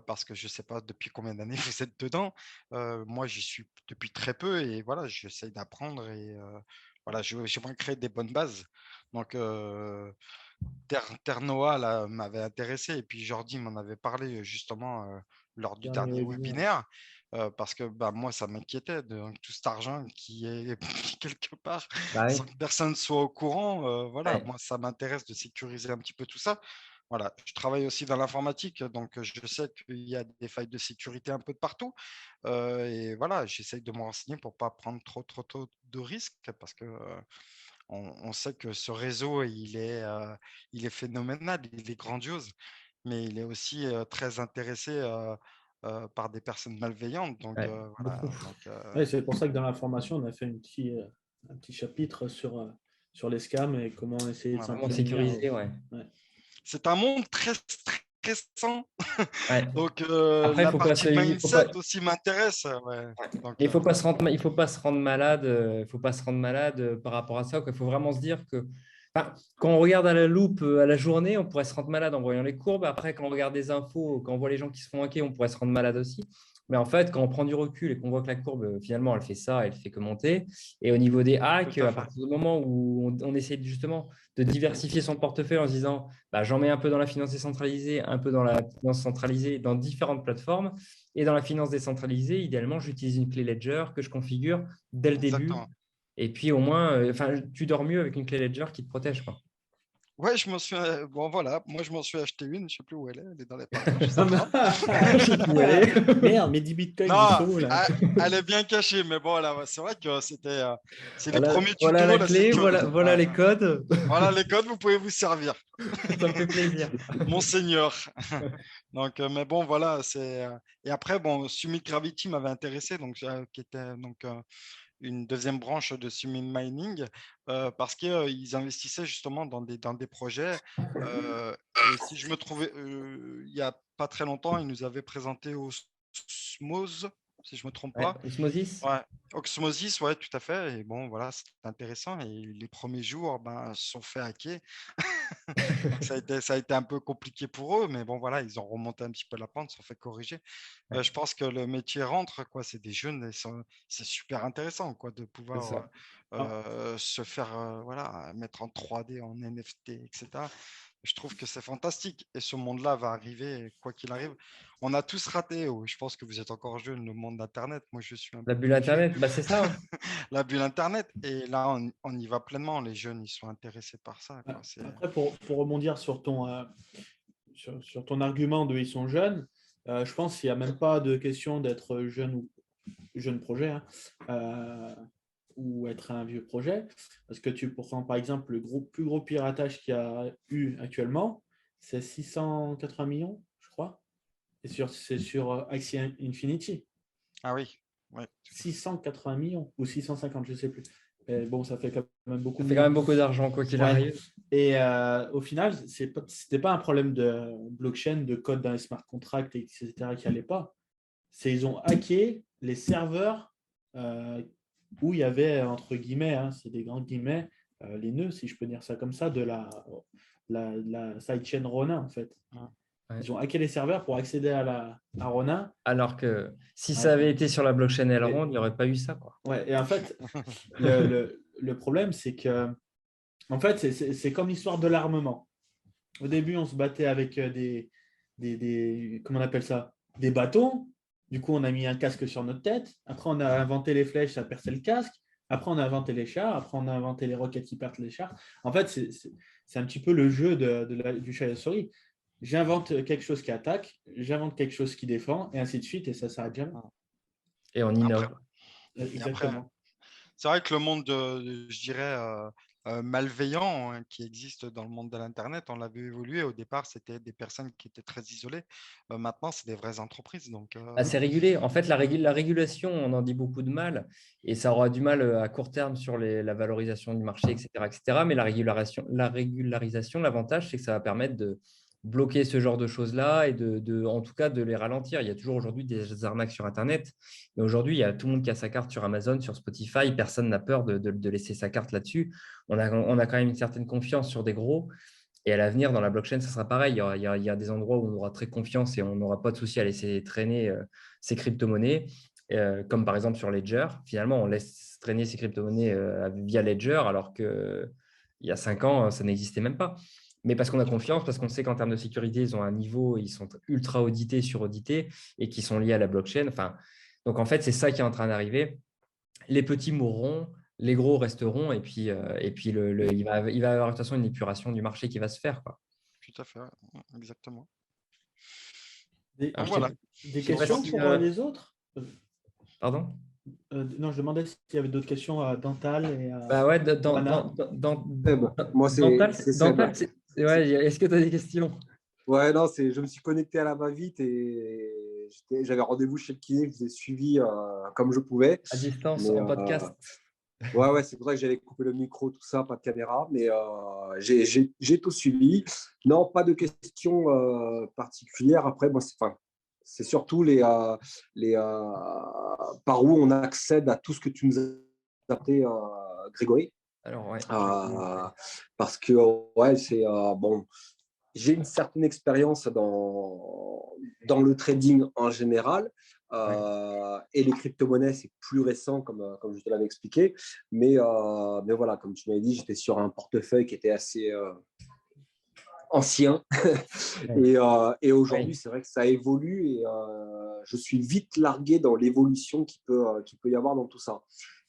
parce que je ne sais pas depuis combien d'années vous êtes dedans. Moi, j'y suis depuis très peu et voilà, j'essaye d'apprendre et voilà, j'aimerais créer des bonnes bases. Donc, Terre là, m'avait intéressé et puis Jordi m'en avait parlé justement lors du Dernier dernier webinaire. webinaire parce que bah, moi, ça m'inquiétait de tout cet argent qui est quelque part Bah, sans oui. que personne soit au courant. Voilà, Ouais. moi, ça m'intéresse de sécuriser un petit peu tout ça. Voilà, je travaille aussi dans l'informatique, donc je sais qu'il y a des failles de sécurité un peu de partout. Et voilà, j'essaye de me renseigner pour pas prendre trop de risques parce que on sait que ce réseau, il est phénoménal, il est grandiose, mais il est aussi très intéressé par des personnes malveillantes. Donc, Ouais. voilà. Beaucoup. Donc, Ouais, c'est pour ça que dans la formation, on a fait un petit chapitre sur les scams et comment essayer de s'en voilà. Comment prémunir. sécuriser, ouais. Ouais. C'est un monde très stressant. Ouais. Donc, Après, la partie il faut pas, mindset aussi m'intéresse. Ouais. Donc, il faut pas se rendre, il faut pas se rendre malade, il faut pas se rendre malade par rapport à ça, quoi. Il faut vraiment se dire que, enfin, quand on regarde à la loupe à la journée, on pourrait se rendre malade en voyant les courbes. Après, quand on regarde des infos, quand on voit les gens qui se font hacker, on pourrait se rendre malade aussi. Mais en fait, quand on prend du recul et qu'on voit que la courbe, finalement, elle fait ça, elle fait que monter. Et au niveau des hacks, tout à à fait. partir du moment où on essaie justement de diversifier son portefeuille en se disant, bah, j'en mets un peu dans la finance décentralisée, un peu dans la finance centralisée, dans différentes plateformes. Et dans la finance décentralisée, idéalement, j'utilise une clé Ledger que je configure dès le début. Exactement. Et puis au moins, tu dors mieux avec une clé Ledger qui te protège, quoi. Ouais, je m'en suis. Bon, voilà, moi, je m'en suis acheté une. Je sais plus où elle est dans les parages. Je sais Ah pas. Je sais plus où elle est. Merde, mes 10 bitcoins, ils Non, sont où là? elle est bien cachée, mais bon, là, ouais, c'est vrai que c'est les Voilà, premiers voilà tutos, la la clé, sécurité. voilà les codes. Voilà les codes, vous pouvez vous servir, Ça me fait plaisir. monseigneur. Donc, mais bon, voilà, et après, bon, Summit Gravity m'avait intéressé, donc qui était donc une deuxième branche de Summit Mining, parce qu'ils investissaient justement dans des projets. Et si je me trouvais, il n'y a pas très longtemps, ils nous avaient présenté Osmose, si je ne me trompe Ouais, pas. Osmosis. Ouais, Osmosis, ouais, tout à fait. Et bon, voilà, c'était intéressant. Et les premiers jours, ben, se sont fait hacker. Donc, ça a été un peu compliqué pour eux, mais bon, voilà, ils ont remonté un petit peu la pente, se sont fait corriger. Ouais, Je pense que le métier rentre, quoi. C'est des jeunes, c'est super intéressant, quoi, de c'est pouvoir ça. se faire, voilà, mettre en 3D, en NFT, etc. Je trouve que c'est fantastique. Et ce monde-là va arriver, quoi qu'il arrive. On a tous raté. Je pense que vous êtes encore jeune, le monde d'Internet. Moi, je suis un La peu bulle plus vieux. Internet, bah, c'est ça, hein. La bulle Internet. Et là, on y va pleinement. Les jeunes, ils sont intéressés par ça, quoi. Après, pour rebondir sur ton argument de ils sont jeunes, je pense qu'il n'y a même pas de question d'être jeune ou jeune projet, hein, ou être un vieux projet. Parce que tu prends par exemple le plus gros piratage qu'il y a eu actuellement, c'est 680 millions, je crois. Et c'est sur Axie Infinity. Ah oui, ouais, tout à fait. 680 millions ou 650, je ne sais plus. Mais bon, ça fait quand même beaucoup Ça de fait quand millions. même beaucoup d'argent, quoi qu'il Ouais. arrive. Et au final, ce n'était pas un problème de blockchain, de code dans les smart contracts, etc., qui n'allait pas. Ils ont hacké les serveurs où il y avait, entre guillemets, hein, c'est des grands guillemets, les nœuds, si je peux dire ça comme ça, de la sidechain Ronin, en fait. Ouais. Ils ont hacké les serveurs pour accéder à Ronin. Alors que si ça Ouais. avait été sur la blockchain Elrond, il n'y aurait pas eu ça, quoi. Ouais, et en fait, le problème, c'est que en fait, c'est comme l'histoire de l'armement. Au début, on se battait avec comment on appelle ça? Des bâtons. Du coup, on a mis un casque sur notre tête. Après, on a inventé les flèches, ça perçait le casque. Après, on a inventé les chars. Après, on a inventé les roquettes qui partent les chars. En fait, c'est un petit peu le jeu du chat et la souris. J'invente quelque chose qui attaque, j'invente quelque chose qui défend, et ainsi de suite, et ça s'arrête jamais. Et on innove. Exactement. C'est vrai que le monde, je dirais, malveillant qui existe dans le monde de l'Internet, on l'a vu évoluer. Au départ, c'était des personnes qui étaient très isolées. Maintenant, c'est des vraies entreprises. Donc, C'est régulé. En fait, la régulation, on en dit beaucoup de mal et ça aura du mal à court terme sur la valorisation du marché, etc., etc. Mais la régularisation, l'avantage, c'est que ça va permettre de bloquer ce genre de choses-là et en tout cas de les ralentir. Il y a toujours aujourd'hui des arnaques sur Internet. Mais aujourd'hui, il y a tout le monde qui a sa carte sur Amazon, sur Spotify. Personne n'a peur de laisser sa carte là-dessus. On a quand même une certaine confiance sur des gros. Et à l'avenir, dans la blockchain, ça sera pareil. Il y a des endroits où on aura très confiance et on n'aura pas de souci à laisser traîner ces crypto-monnaies, comme par exemple sur Ledger. Finalement, on laisse traîner ces crypto-monnaies via Ledger, alors qu'il y a 5 ans, ça n'existait même pas. Mais parce qu'on a confiance, parce qu'on sait qu'en termes de sécurité, ils ont un niveau, ils sont ultra audités, suraudités et qui sont liés à la blockchain. Enfin, donc, en fait, c'est ça qui est en train d'arriver. Les petits mourront, les gros resteront, et puis il va y avoir de toute façon une épuration du marché qui va se faire, quoi. tout à fait, exactement. Des Voilà. questions pour les autres? Pardon? Non, je demandais s'il y avait d'autres questions à Dental et à Bah ouais, Moi, Dental, c'est Seb. ouais, est-ce que tu as des questions? Ouais, non, je me suis connecté à la va-vite et j'avais rendez-vous chez le kiné, je vous ai suivi comme je pouvais. À distance, Mais, en podcast. Ouais, c'est pour ça que j'avais coupé le micro, tout ça, pas de caméra, mais j'ai tout suivi. Non, pas de questions particulières. Après, moi, c'est surtout par où on accède à tout ce que tu nous as appris, Grégory. Alors, ouais. Parce que, c'est bon. J'ai une certaine expérience dans le trading en général. Et les crypto-monnaies, c'est plus récent, comme je te l'avais expliqué. Mais voilà, comme tu m'avais dit, j'étais sur un portefeuille qui était assez ancien. Et aujourd'hui, c'est vrai que ça évolue et je suis vite largué dans l'évolution qu'il peut y avoir dans tout ça.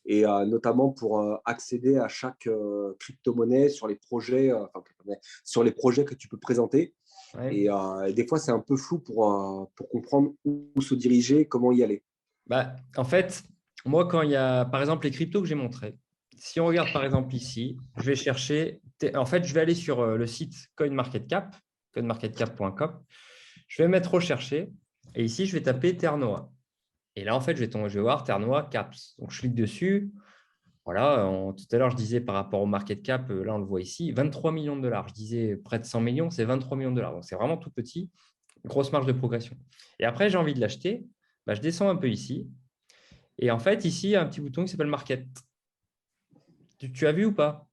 Et notamment pour accéder à chaque crypto-monnaie sur les projets que tu peux présenter. Ouais. Et des fois, c'est un peu flou pour comprendre où se diriger, comment y aller. Bah, en fait, moi, quand il y a, par exemple, les cryptos que j'ai montrés, si on regarde par exemple ici, je vais chercher, en fait, je vais aller sur le site CoinMarketCap, coinmarketcap.com. Je vais mettre rechercher et ici, je vais taper Ternoa. Et là, en fait, je vais voir Ternoa Caps. Donc, je clique dessus. Voilà, tout à l'heure, je disais par rapport au market cap, là, on le voit ici, 23 millions de dollars. Je disais près de 100 millions, c'est 23 millions de dollars. Donc, c'est vraiment tout petit, grosse marge de progression. Et après, j'ai envie de l'acheter. Bah, je descends un peu ici. Et en fait, ici, il y a un petit bouton qui s'appelle Market. Tu as vu ou pas?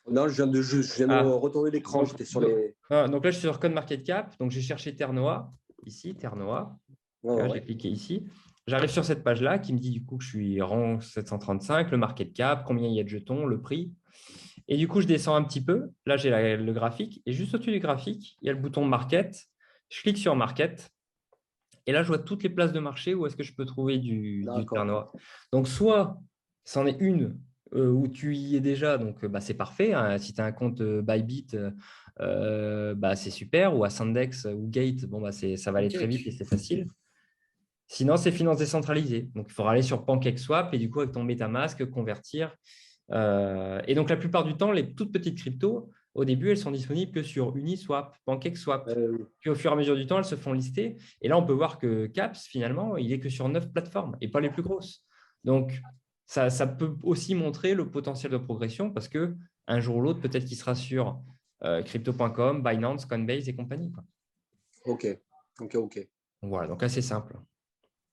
Non, je viens de retourner l'écran. J'étais sur les… Donc là, je suis sur CoinMarketCap. Donc, j'ai cherché Ternoa. Ici, Ternoa. J'ai cliqué ici. J'arrive sur cette page-là qui me dit du coup que je suis rang 735, le market cap, combien il y a de jetons, le prix. Et du coup, je descends un petit peu. Là, j'ai le graphique. Et juste au-dessus du graphique, il y a le bouton market. Je clique sur market. Et là, je vois toutes les places de marché où est-ce que je peux trouver du Ternoa. Donc, soit c'en est une où tu y es déjà, donc c'est parfait. Hein. Si tu as un compte Bybit, c'est super. Ou à Sandex ou Gate, ça va aller très vite et c'est facile. Sinon, c'est finance décentralisée. Donc, il faudra aller sur PancakeSwap et du coup, avec ton MetaMask, convertir. Et donc, la plupart du temps, les toutes petites cryptos, au début, elles sont disponibles que sur Uniswap, PancakeSwap. Puis, au fur et à mesure du temps, elles se font lister. Et là, on peut voir que CAPS, finalement, il est que sur 9 plateformes et pas les plus grosses. Donc, ça peut aussi montrer le potentiel de progression parce qu'un jour ou l'autre, peut-être qu'il sera sur crypto.com, Binance, Coinbase et compagnie. Quoi. Ok. Donc, voilà, donc assez simple.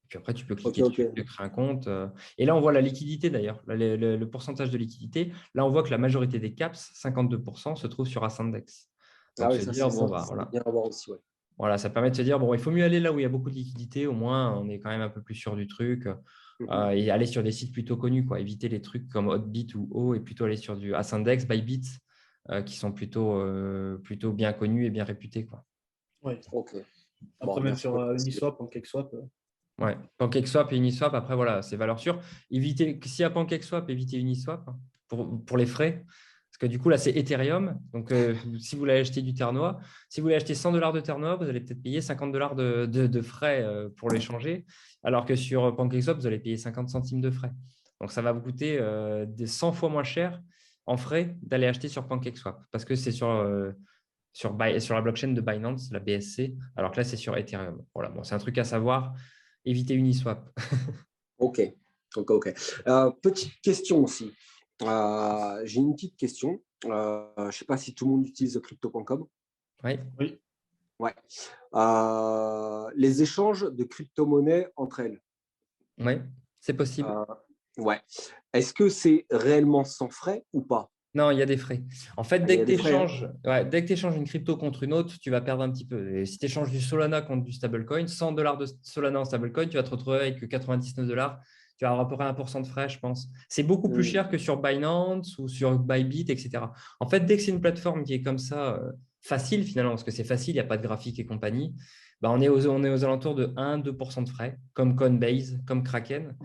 Puis après, tu peux cliquer dessus, tu crées un compte. Et là, on voit la liquidité d'ailleurs, le pourcentage de liquidité. Là, on voit que la majorité des caps, 52%, se trouve sur Ascendex. Donc, bien à voir aussi, ouais. Voilà, ça permet de se dire, bon, il faut mieux aller là où il y a beaucoup de liquidité. Au moins, on est quand même un peu plus sûr du truc. Et aller sur des sites plutôt connus, quoi. Éviter les trucs comme Hotbit ou O et plutôt aller sur du Ascendex, Bybit, qui sont plutôt bien connus et bien réputés, quoi. Oui. Ok. Après, même sur Uniswap, PancakeSwap. Ouais. PancakeSwap et Uniswap, après, voilà, c'est valeur sûre. S'il y a PancakeSwap, évitez Uniswap hein, pour les frais. Parce que du coup, là, c'est Ethereum. Donc, si vous voulez acheter du Terre Noire, si vous voulez acheter $100 de Terre Noire, vous allez peut-être payer $50 de frais pour l'échanger. Alors que sur PancakeSwap, vous allez payer 50 centimes de frais. Donc, ça va vous coûter des 100 fois moins cher en frais d'aller acheter sur PancakeSwap. Parce que c'est sur la blockchain de Binance, la BSC, alors que là, c'est sur Ethereum. Voilà, bon, c'est un truc à savoir. Évitez Uniswap. Ok, ok. Petite question aussi. J'ai une petite question. Je ne sais pas si tout le monde utilise crypto.com. Oui. Oui. Ouais. Les échanges de crypto-monnaies entre elles. Oui, c'est possible. Ouais. Est-ce que c'est réellement sans frais ou pas? Non, il y a des frais. En fait, Il dès y a que tu des frais, hein. échanges une crypto contre une autre, tu vas perdre un petit peu. Et si tu échanges du Solana contre du stablecoin, $100 de Solana en stablecoin, tu vas te retrouver avec 99 $. Tu vas avoir à peu près 1% de frais, je pense. C'est beaucoup plus cher que sur Binance ou sur Bybit, etc. En fait, dès que c'est une plateforme qui est comme ça, facile finalement, parce que c'est facile, il n'y a pas de graphique et compagnie, bah, on est aux alentours de 1-2% de frais, comme Coinbase, comme Kraken.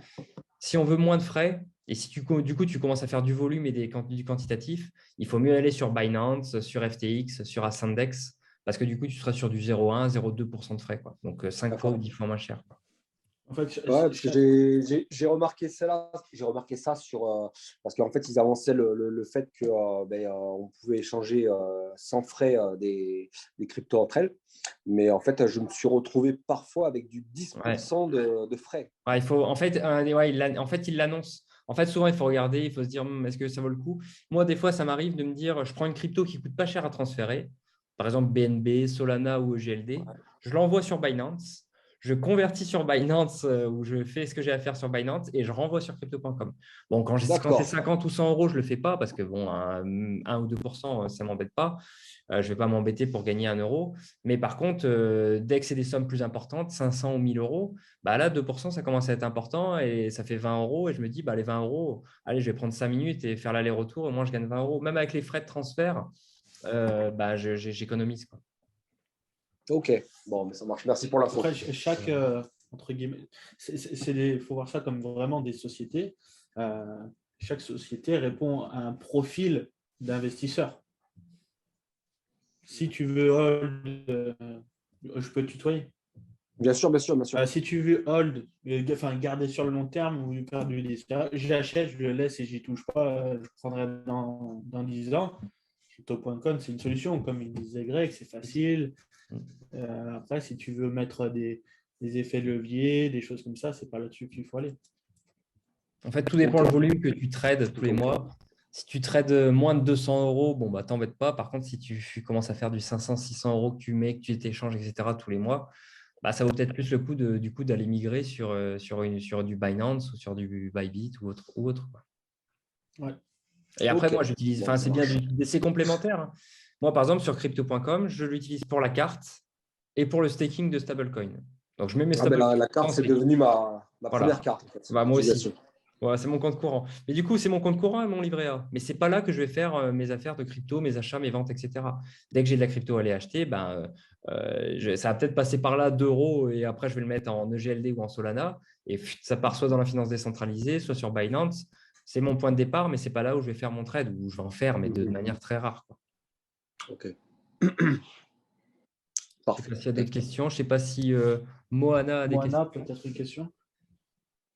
Si on veut moins de frais, et si du coup, tu commences à faire du volume et du quantitatif, il faut mieux aller sur Binance, sur FTX, sur Ascendex, parce que du coup, tu seras sur du 0,1-0,2% de frais, quoi. Donc, 5 fois ou D'accord. 10 fois moins cher, quoi. En fait, Ouais, parce que j'ai remarqué ça là, j'ai remarqué ça parce qu'en fait ils avançaient le fait que on pouvait échanger sans frais des cryptos entre elles, mais en fait je me suis retrouvé parfois avec du Ouais. 10% de frais. Ouais, il faut, en fait, il l'annonce. En fait, souvent, il faut regarder, il faut se dire, est-ce que ça vaut le coup? Moi, des fois, ça m'arrive de me dire, je prends une crypto qui ne coûte pas cher à transférer, par exemple BNB, Solana ou EGLD, je l'envoie sur Binance, je convertis sur Binance ou je fais ce que j'ai à faire sur Binance et je renvoie sur crypto.com. Bon, quand c'est D'accord. 50 ou 100 euros, je ne le fais pas parce que bon, 1 ou 2%, ça ne m'embête pas. Je ne vais pas m'embêter pour gagner 1 euro. Mais par contre, dès que c'est des sommes plus importantes, 500 ou 1000 euros, bah là, 2%, ça commence à être important et ça fait 20 euros. Et je me dis, bah, les 20 euros, allez, je vais prendre 5 minutes et faire l'aller-retour. Au moins, je gagne 20 euros. Même avec les frais de transfert, bah, j'économise, quoi. Ok, bon, mais ça marche. Merci pour l'info. Après, chaque, entre guillemets, il faut voir ça comme vraiment des sociétés. Chaque société répond à un profil d'investisseur. Si tu veux hold, je peux te tutoyer. Bien sûr, bien sûr, bien sûr. Si tu veux hold, garder sur le long terme ou faire du risque, je l'achète, je le laisse et j'y touche pas, je prendrai dans 10 ans. Crypto.com, c'est une solution. Comme il disait Greg, c'est facile. Après, si tu veux mettre des effets de levier, des choses comme ça, c'est pas là-dessus qu'il faut aller. En fait, tout dépend le volume que tu trades tous les mois. Si tu trades moins de 200 euros, bon, bah, t'embête pas. Par contre, si tu commences à faire du 500-600 euros que tu mets, que tu t'échanges, etc., tous les mois, bah, ça vaut peut-être plus le coup d'aller migrer sur du Binance ou sur du Bybit ou autre, quoi. Ouais. Et après, Ok. moi, j'utilise, Bon, c'est bien, c'est complémentaire, hein. Moi, par exemple, sur crypto.com, je l'utilise pour la carte et pour le staking de stablecoin. Donc, je mets mes stablecoins la carte, en c'est staking. devenu ma Voilà. première carte. En fait, Bah, moi aussi. d'utilisation. Voilà, c'est mon compte courant. Mais du coup, c'est mon compte courant et mon livret A. Mais ce n'est pas là que je vais faire mes affaires de crypto, mes achats, mes ventes, etc. Dès que j'ai de la crypto à aller acheter, ça va peut-être passer par là d'euros et après, je vais le mettre en EGLD ou en Solana. Et ça part soit dans la finance décentralisée, soit sur Binance. C'est mon point de départ, mais ce n'est pas là où je vais faire mon trade, où je vais en faire, mais de manière très rare, quoi. Ok. Je ne sais Parfait. pas s'il y a d'autres questions. Je ne sais pas si Moana a des questions. Moana, peut-être une question?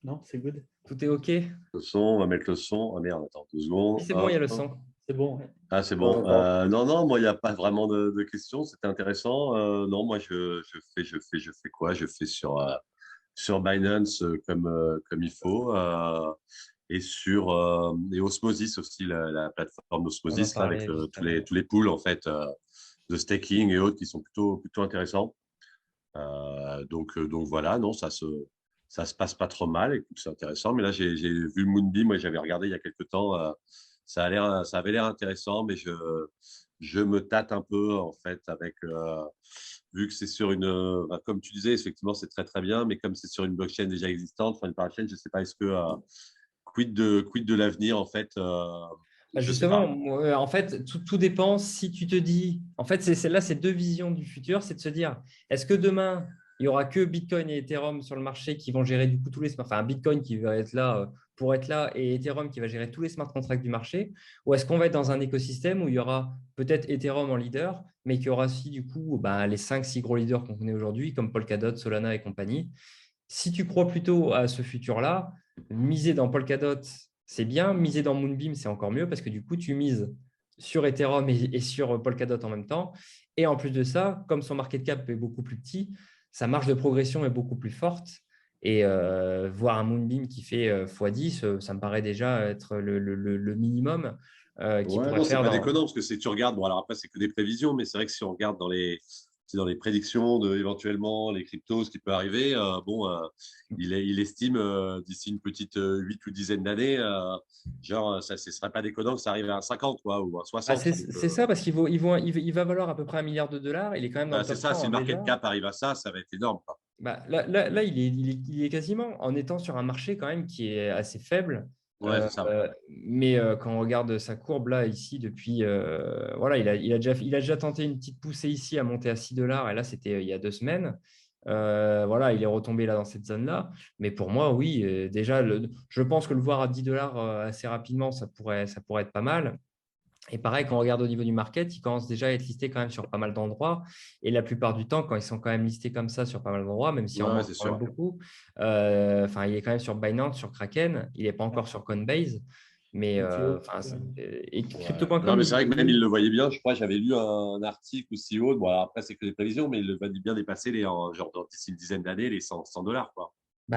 Non, c'est good. Tout est OK? Le son, on va mettre le son. Ah merde, attends 2 secondes. Oui, c'est bon, il y a le Hop. son. C'est bon. Ouais. Ah, c'est bon. D'accord. Non, moi, il n'y a pas vraiment de questions. C'était intéressant. Non, moi, je fais quoi? Je fais sur Binance comme il faut. Et Osmosis aussi, la plateforme On en Osmosis, là, avec parlait juste avant. tous les pools en fait, de staking et autres qui sont plutôt intéressants. Donc voilà, non, ça se passe pas trop mal. Écoute, c'est intéressant. Mais là, j'ai vu Moonbeam, moi, j'avais regardé il y a quelques temps. Ça avait l'air intéressant, mais je me tâte un peu en fait avec vu que c'est sur comme tu disais, effectivement, c'est très très bien, mais comme c'est sur une blockchain déjà existante, enfin une parachain, je sais pas, est-ce que quid de l'avenir en fait, je sais Justement, pas. en fait, tout dépend si tu te dis. En fait, c'est deux visions du futur, c'est de se dire, est-ce que demain, il y aura que Bitcoin et Ethereum sur le marché qui vont gérer du coup tous les smart, enfin Bitcoin qui va être là pour être là et Ethereum qui va gérer tous les smart contracts du marché? Ou est-ce qu'on va être dans un écosystème où il y aura peut-être Ethereum en leader, mais qu'il y aura aussi du coup les 5-6 gros leaders qu'on connaît aujourd'hui, comme Polkadot, Solana et compagnie? Si tu crois plutôt à ce futur-là, miser dans Polkadot, c'est bien. Miser dans Moonbeam, c'est encore mieux parce que du coup, tu mises sur Ethereum et sur Polkadot en même temps. Et en plus de ça, comme son market cap est beaucoup plus petit, sa marge de progression est beaucoup plus forte. Et voir un Moonbeam qui fait x10, ça me paraît déjà être le minimum qu'il Ouais, pourrait non, c'est faire pas dans… déconnant parce que si tu regardes, bon, alors après, c'est que des prévisions, mais c'est vrai que si on regarde dans les prédictions de éventuellement les cryptos, ce qui peut arriver, il estime d'ici une petite 8 ou dizaine d'années, ce serait pas déconnant que ça arrive à un 50 quoi, ou à 60. C'est ça, parce il va valoir à peu près 1 milliard de dollars. Il est quand même dans le C'est top ça, si 100 le market déjà. cap arrive à ça va être énorme, quoi. Là, il est quasiment en étant sur un marché quand même qui est assez faible. Ouais, c'est ça. Mais quand on regarde sa courbe là, ici, depuis, voilà, il a déjà tenté une petite poussée ici à monter à 6 dollars. Et là, c'était il y a 2 semaines. Voilà, il est retombé là dans cette zone-là. Mais pour moi, oui, déjà, je pense que le voir à 10 dollars assez rapidement, ça pourrait être pas mal. Et pareil, quand on regarde au niveau du market, ils commencent déjà à être listés quand même sur pas mal d'endroits. Et la plupart du temps, quand ils sont quand même listés comme ça sur pas mal d'endroits, même si on Ouais, manque c'est quand même sûr. beaucoup, il est quand même sur Binance, sur Kraken, il n'est pas encore sur Coinbase. Mais et Crypto.com, Non, mais c'est vrai que même il le voyait bien. Je crois que j'avais lu un article aussi haut. Bon, alors après, c'est que des prévisions, mais il le voyait bien dépasser d'ici une dizaine d'années, les 100 dollars, quoi.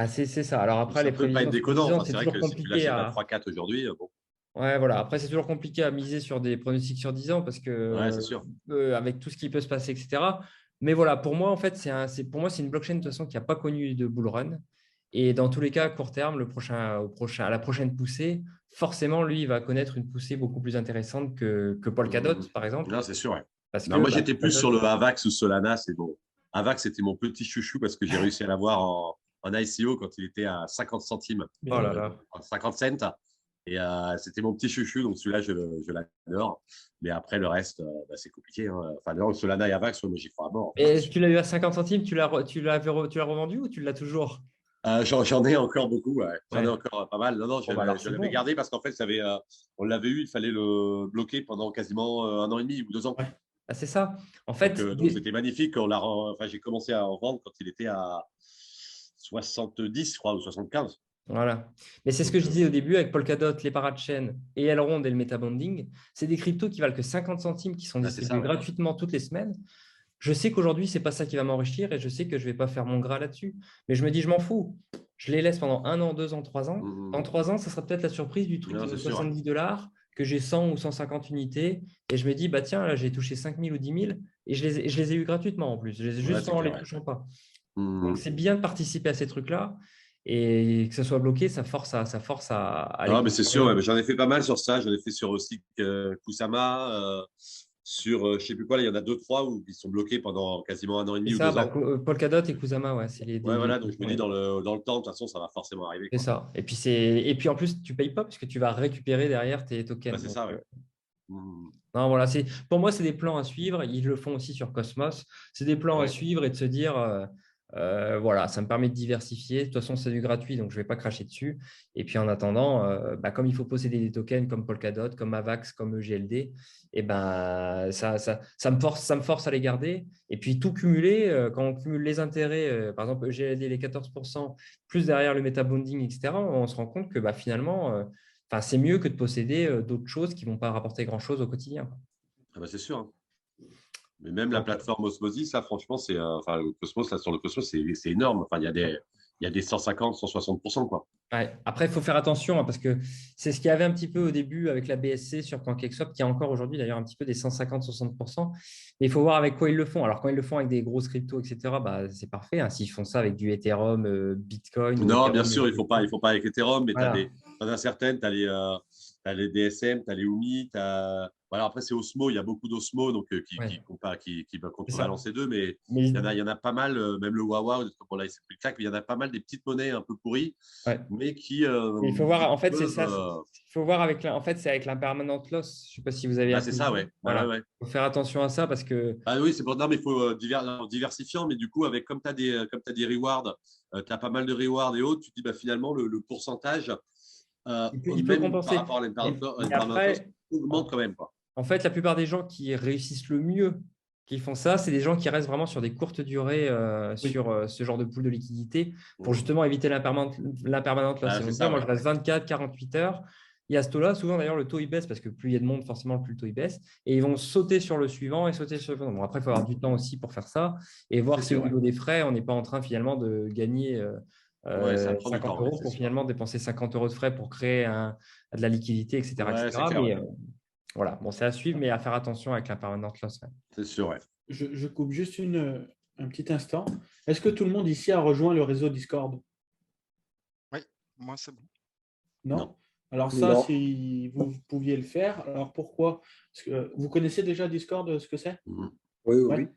c'est ça. Alors Donc, après, ça les peut pas être prévisions sur 10 déconnant. ans, Enfin, c'est c'est vrai toujours que si tu compliqué l'achètes à à… 3-4 aujourd'hui, bon. Ouais, voilà. Après, c'est toujours compliqué à miser sur des pronostics sur 10 ans parce Ouais, que c'est sûr. avec tout ce qui peut se passer, etc. Mais voilà, pour moi, en fait, pour moi, c'est une blockchain de toute façon qui n'a pas connu de bull run. Et dans tous les cas, à court terme, à la prochaine poussée, forcément, lui, il va connaître une poussée beaucoup plus intéressante que Polkadot, par exemple. Non, c'est sûr, ouais. Parce Non, que moi, j'étais plus sur Polkadot… le Avax ou Solana. C'est bon. Avax, c'était mon petit chouchou parce que j'ai réussi à l'avoir en ICO quand il était à 50 centimes, Oh là là. 50 cents. Et c'était mon petit chouchou, donc celui-là, je l'adore. Mais après, le reste, c'est compliqué, hein. Enfin, non, Solana et Avax, moi, j'y crois à mort. Et tu l'as eu à 50 centimes, tu l'as revendu ou tu l'as toujours? J'en ai encore beaucoup, ouais. J'en ai Ouais. encore pas mal. Non, non, Bon, alors je c'est l'avais bon. gardé parce qu'en fait, on l'avait eu, il fallait le bloquer pendant quasiment 1 an et demi ou 2 ans. Ouais. C'est ça. En fait, Donc c'était magnifique. Enfin, j'ai commencé à en vendre quand il était à 70, je crois, ou 75. voilà. Mais c'est ce que je disais au début avec Polkadot, les parachains et Elrond et le metabonding. C'est des cryptos qui valent que 50 centimes, qui sont Ah, c'est distribués ça, ouais. gratuitement toutes les semaines. Je sais qu'aujourd'hui, ce n'est pas ça qui va m'enrichir et je sais que je ne vais pas faire mon gras là-dessus. Mais je me dis, je m'en fous. Je les laisse pendant 1 an, 2 ans, 3 ans. En 3 ans, ça sera peut-être la surprise du truc Non, qui vaut c'est sûr, ouais. 70 dollars, que j'ai 100 ou 150 unités. Et je me dis, bah tiens, là, j'ai touché 5 000 ou 10 000 et je les ai eu gratuitement en plus. Je les ai Ouais, juste c'est en clair, les ouais. touchant pas. Mhm. Donc, c'est bien de participer à ces trucs-là et que ça soit bloqué, ça force à aller Non, mais c'est sûr, consommer. ouais, mais j'en ai fait pas mal sur ça. J'en ai fait sur aussi Kusama, sur je sais plus quoi, là, il y en a 2, 3 où ils sont bloqués pendant quasiment 1 an et demi C'est ou ça, 2 ans. Polkadot et Kusama, ouais, c'est Ouais, voilà, donc je me dis ouais. dans le temps, de toute façon, ça va forcément arriver, C'est quoi. ça. Et puis en plus, tu ne payes pas parce que tu vas récupérer derrière tes Bah, tokens. c'est Donc, ça, ouais. Mhm. non, voilà, pour moi, c'est des plans à suivre. Ils le font aussi sur Cosmos. C'est des plans à Ouais. suivre et de se dire, voilà, ça me permet de diversifier. De toute façon, c'est du gratuit, donc je ne vais pas cracher dessus. Et puis en attendant, comme il faut posséder des tokens comme Polkadot, comme Avax, comme EGLD, et ben, ça me force à les garder. Et puis tout cumuler, quand on cumule les intérêts, par exemple EGLD, les 14%, plus derrière le metabonding, etc., on se rend compte que finalement, c'est mieux que de posséder d'autres choses qui ne vont pas rapporter grand-chose au quotidien. Ah bah, c'est sûr, hein. Mais même la Donc, plateforme Osmosis, là, franchement, enfin, le Cosmos, là, sur le Cosmos, c'est énorme. Enfin, il y a des 150, 160%, quoi. ouais. Après, il faut faire attention parce que c'est ce qu'il y avait un petit peu au début avec la BSC sur PancakeSwap, qui a encore aujourd'hui d'ailleurs un petit peu des 150-60%. Mais il faut voir avec quoi ils le font. Alors, quand ils le font avec des grosses cryptos, etc., c'est parfait, hein. S'ils font ça avec du Ethereum, Bitcoin ou Non, bien Ethereum, sûr, il faut pas avec Ethereum, mais voilà. t'en as certaines, t'as les DSM, t'as les UMI, voilà, après, c'est Osmo, il y a beaucoup d'Osmo donc, Ouais. qui C'est ça. contrebalance les deux, mais Mais il y en a pas mal, même le Wawa, bon, là, c'est plus le claque, mais il y en a pas mal des petites monnaies un peu pourries, ouais. mais Mais il faut voir, en fait, c'est peuvent. ça. Il faut voir en fait, c'est avec l'impermanent loss. Je ne sais pas si vous avez Bah, un c'est peu ça, vu. ouais. Voilà. Ouais. Il faut faire attention à ça parce que Ah oui, c'est pour non, mais il faut en diversifiant, mais du coup, comme tu as des rewards, tu as pas mal de rewards et autres, tu te dis bah, finalement, le pourcentage, il peut même par compenser. rapport à Mais l'Emperor après, augmente en, quand même. Quoi. en fait, la plupart des gens qui réussissent le mieux, qui font ça, c'est des gens qui restent vraiment sur des courtes durées Oui. sur ce genre de pool de liquidité pour Mmh. justement éviter l'impermanent loss. Ah, Ils vont c'est se dire, ça, moi, ouais. je reste 24, 48 heures. Et à ce taux-là, souvent d'ailleurs, le taux il baisse parce que plus il y a de monde, forcément, plus le taux il baisse. Et ils vont sauter sur le suivant et sauter sur le suivant. Bon, après, il faut avoir du temps aussi pour faire ça et voir C'est si au sûr, niveau des frais, on n'est pas en train finalement de gagner Ouais, ça prend du 50 temps, ouais, euros c'est pour sûr. finalement dépenser 50 euros de frais pour créer de la liquidité, etc. Ouais, c'est etc. clair, Mais ouais. voilà, bon, c'est à suivre, mais à faire attention avec l'impermanent loss. Ouais. C'est sûr, ouais. Je coupe juste un petit instant. Est-ce que tout le monde ici a rejoint le réseau Discord? Oui, moi, c'est bon. Non? Non. Alors ça, Non. si vous pouviez le faire, alors pourquoi? Parce que vous connaissez déjà Discord, ce que c'est? Mmh. Oui, oui, Ouais. oui.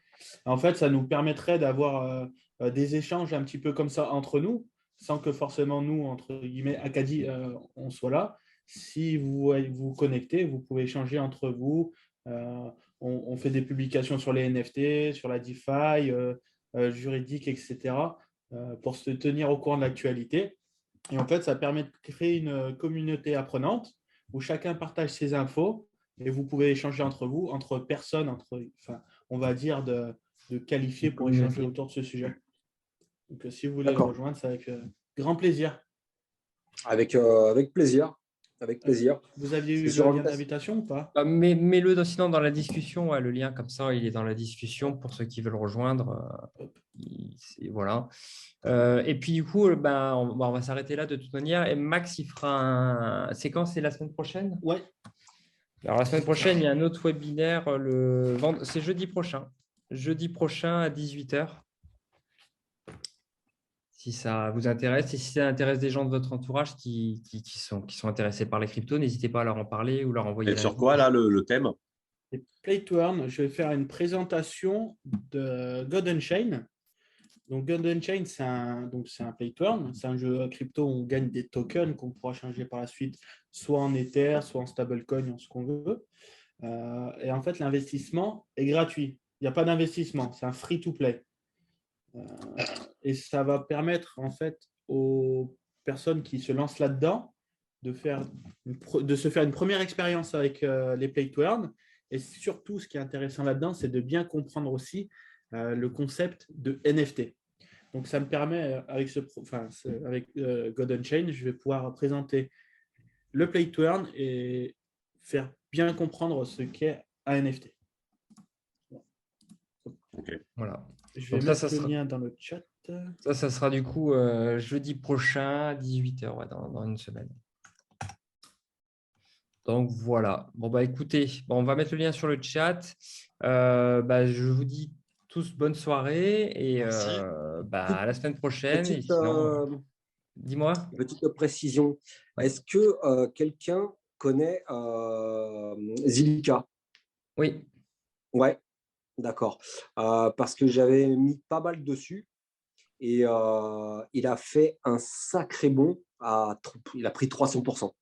En fait, ça nous permettrait d'avoir des échanges un petit peu comme ça entre nous, sans que forcément nous, entre guillemets, Acadie, on soit là. Si vous vous connectez, vous pouvez échanger entre vous. Euh, on fait des publications sur les NFT, sur la DeFi, juridique, etc., pour se tenir au courant de l'actualité. Et en fait, ça permet de créer une communauté apprenante où chacun partage ses infos et vous pouvez échanger entre vous, entre personnes, enfin, on va dire de qualifiés pour échanger autour de ce sujet. Donc, si vous voulez le D'accord. rejoindre, c'est avec grand plaisir. Avec plaisir. Avec plaisir. Vous aviez C'est eu sur le un lien test. d'invitation ou pas? Mets-le sinon dans la discussion, ouais, le lien comme ça, il est dans la discussion pour ceux qui veulent rejoindre. Voilà. Et puis du coup, on va s'arrêter là de toute manière. Et Max, il fera c'est quand? C'est la semaine prochaine? Ouais. Alors la semaine prochaine, il y a un autre webinaire. C'est jeudi prochain. Jeudi prochain à 18h. Si ça vous intéresse et si ça intéresse des gens de votre entourage qui sont intéressés par les cryptos, n'hésitez pas à leur en parler ou leur envoyer Et la sur quoi, là, le thème? Et Play to Earn, je vais faire une présentation de God Chain. Donc, God Chain, c'est un Play to Earn. C'est un jeu crypto où on gagne des tokens qu'on pourra changer par la suite, soit en Ether, soit en stablecoin, en ce qu'on veut. Et en fait, l'investissement est gratuit. Il n'y a pas d'investissement, c'est un free-to-play. Et ça va permettre en fait aux personnes qui se lancent là-dedans de se faire une première expérience avec les Play to Earn. Et surtout, ce qui est intéressant là-dedans, c'est de bien comprendre aussi le concept de NFT. Donc, ça me permet, avec God Chain, je vais pouvoir présenter le Play to Earn et faire bien comprendre ce qu'est un NFT. Okay. Voilà. Je vais mettre le lien dans le chat. Ça sera du coup jeudi prochain, 18h, ouais, dans une semaine. Donc voilà. Bon, écoutez, on va mettre le lien sur le chat. Je vous dis tous bonne soirée et à la semaine prochaine. Dis-moi. Petite précision. Ouais. Est-ce que quelqu'un connaît Zilliqa? Oui. Ouais, d'accord. Parce que j'avais mis pas mal dessus et il a fait un sacré bond. Il a pris 300%.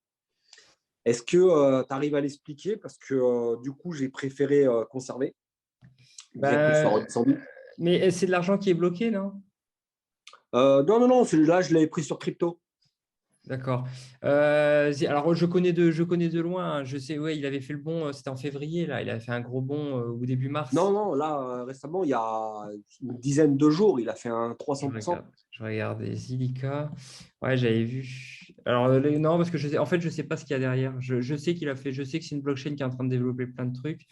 Est-ce que tu arrives à l'expliquer? Parce que du coup, j'ai préféré conserver. Mais c'est de l'argent qui est bloqué, non? Non, celui-là, je l'avais pris sur crypto. D'accord. Alors, je connais de loin. Je sais, ouais, il avait fait le bond, c'était en février, là. Il avait fait un gros bond au début mars. Non, là, récemment, il y a une dizaine de jours, il a fait un 300%. Je regardais Zilliqa. Ouais, j'avais vu. Alors, non, parce que je sais pas ce qu'il y a derrière. Je sais qu'il a fait, je sais que c'est une blockchain qui est en train de développer plein de trucs.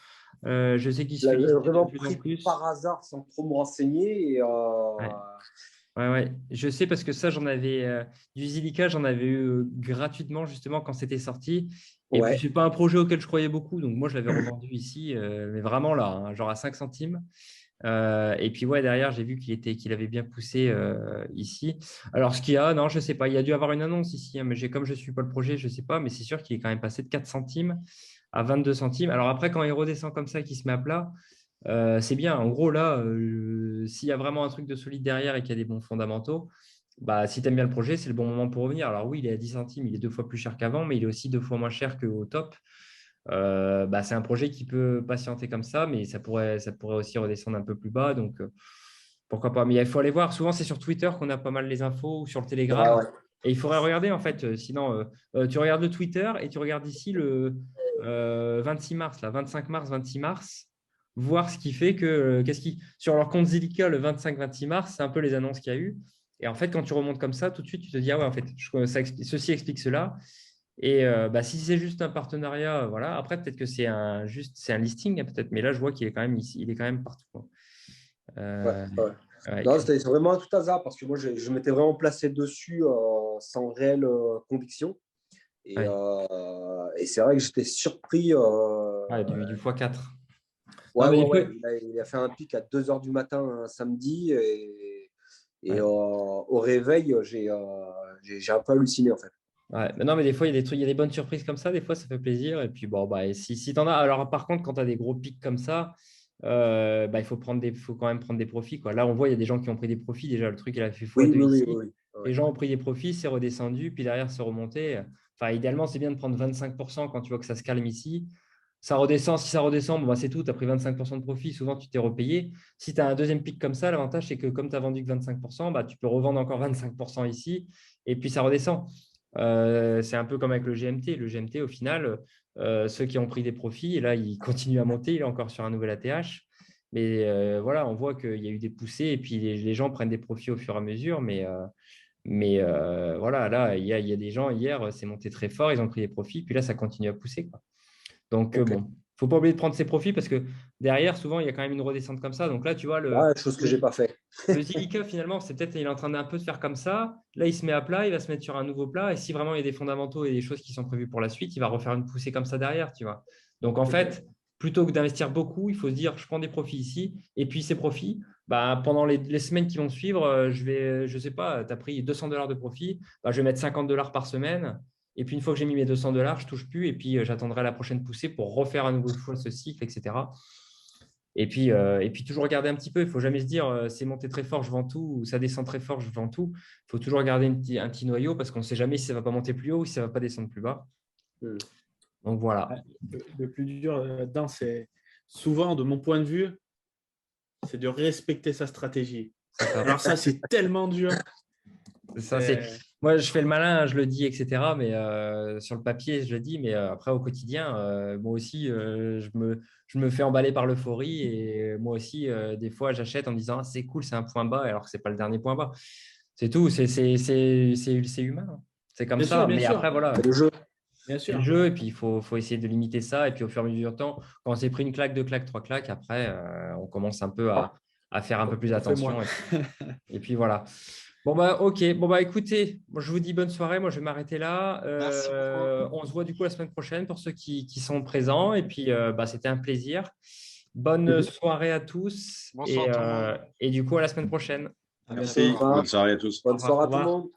Je sais qu'il se fait vraiment de plus en plus. par hasard, sans trop me renseigner. Et, Ouais. Je sais parce que ça, j'en avais du Zilliqa, j'en avais eu gratuitement justement quand c'était sorti. Et puis, ce n'est pas un projet auquel je croyais beaucoup. Donc, moi, je l'avais revendu ici, mais vraiment là, hein, genre à 5 centimes. Et puis, ouais, derrière, j'ai vu qu'il avait bien poussé ici. Alors, ce qu'il y a, non, je ne sais pas. Il y a dû avoir une annonce ici, hein, mais comme je ne suis pas le projet, je ne sais pas. Mais c'est sûr qu'il est quand même passé de 4 centimes à 22 centimes. Alors après, quand il redescend comme ça, qu'il se met à plat, c'est bien. En gros, là, s'il y a vraiment un truc de solide derrière et qu'il y a des bons fondamentaux, bah, si tu aimes bien le projet, c'est le bon moment pour revenir. Alors oui, il est à 10 centimes, il est 2 fois plus cher qu'avant, mais il est aussi 2 fois moins cher qu'au top. Bah, c'est un projet qui peut patienter comme ça, mais ça pourrait aussi redescendre un peu plus bas. Donc, pourquoi pas. Mais il faut aller voir. Souvent, c'est sur Twitter qu'on a pas mal les infos ou sur le Telegram. Ouais. Et il faudrait regarder, en fait. Sinon, tu regardes le Twitter et tu regardes ici le 26 mars, là, 25 mars, 26 mars, voir ce qui fait que, sur leur compte Zilliqa, le 25-26 mars, c'est un peu les annonces qu'il y a eu. Et en fait, quand tu remontes comme ça, tout de suite, tu te dis, ah ouais, en fait, ceci explique cela. Et bah, si c'est juste un partenariat, voilà. Après, peut-être que c'est un listing, hein, peut-être. Mais là, je vois qu'il est quand même ici, il est quand même partout, quoi. Ouais. Ouais. Non, c'est vraiment un tout hasard parce que moi, je m'étais vraiment placé dessus sans réelle conviction. Et, Ouais. et c'est vrai que j'étais surpris. Du x4. Ouais, Non, mais Il a fait un pic à 2 h du matin un samedi. Et au réveil, j'ai un peu halluciné, en fait. Ouais. Mais non, mais des fois, il y a des trucs, il y a des bonnes surprises comme ça. Des fois, ça fait plaisir. Et puis, bon, bah, si tu en as. Alors, par contre, quand tu as des gros pics comme ça, bah, il faut quand même prendre des profits, quoi. Là, on voit, il y a des gens qui ont pris des profits. Déjà, le truc, il a fait Oui, x2 ici. oui. Les gens ont pris des profits, c'est redescendu, puis derrière, c'est remonté. Enfin, idéalement, c'est bien de prendre 25% quand tu vois que ça se calme ici. Ça redescend, si ça redescend, bon, bah, c'est tout, tu as pris 25% de profit, souvent tu t'es repayé. Si tu as un deuxième pic comme ça, l'avantage, c'est que comme tu as vendu que 25%, bah, tu peux revendre encore 25% ici, et puis ça redescend. C'est un peu comme avec le GMT. Le GMT, au final, ceux qui ont pris des profits, et là, il continue à monter, il est encore sur un nouvel ATH. Mais voilà, on voit qu'il y a eu des poussées, et puis les gens prennent des profits au fur et à mesure, mais voilà, là, il y a des gens, hier, c'est monté très fort, ils ont pris des profits, puis là, ça continue à pousser, quoi. Donc, Ok. bon, il ne faut pas oublier de prendre ses profits parce que derrière, souvent, il y a quand même une redescente comme ça. Donc là, tu vois, Chose que je n'ai pas fait. le Zilliqa, finalement, c'est peut-être il est en train d'un peu de faire comme ça. Là, il se met à plat, il va se mettre sur un nouveau plat. Et si vraiment il y a des fondamentaux et des choses qui sont prévues pour la suite, il va refaire une poussée comme ça derrière, tu vois. Donc, en fait, plutôt que d'investir beaucoup, il faut se dire, je prends des profits ici. Et puis, ces profits, bah, pendant les semaines qui vont suivre, je ne sais pas, tu as pris $200 de profit, bah, je vais mettre $50 par semaine. Et puis, une fois que j'ai mis mes $200, je ne touche plus. Et puis, j'attendrai la prochaine poussée pour refaire à nouveau fois ce cycle, etc. Et puis toujours regarder un petit peu. Il ne faut jamais se dire c'est monté très fort, je vends tout, ou ça descend très fort, je vends tout. Il faut toujours garder un petit noyau parce qu'on ne sait jamais si ça ne va pas monter plus haut ou si ça ne va pas descendre plus bas. Donc voilà. Le plus dur là-dedans, c'est souvent, de mon point de vue, c'est de respecter sa stratégie. Alors ça, c'est tellement dur. Moi, je fais le malin, je le dis, etc. Mais sur le papier, je le dis. Mais après, au quotidien, moi aussi, je me fais emballer par l'euphorie. Et moi aussi, des fois, j'achète en me disant c'est cool, c'est un point bas, alors que ce n'est pas le dernier point bas. C'est tout. C'est humain. C'est comme bien ça. sûr, bien mais sûr. après, voilà. C'est le jeu. Bien sûr. C'est le jeu. Et puis, il faut essayer de limiter ça. Et puis, au fur et à mesure du temps, quand on s'est pris une claque, deux claques, trois claques, après, on commence un peu à faire un peu plus attention. Et puis, voilà. Bon, bah, ok. Bon, bah, écoutez, moi, je vous dis bonne soirée. Moi, je vais m'arrêter là. Merci beaucoup. On se voit du coup la semaine prochaine pour ceux qui sont présents. Et puis, bah, c'était un plaisir. Bonne soirée à tous. Bonsoir tout le monde. Et du coup, à la semaine prochaine. À Merci. bientôt. Bonne soirée à tous. Bonne soirée à tout le revoir. monde.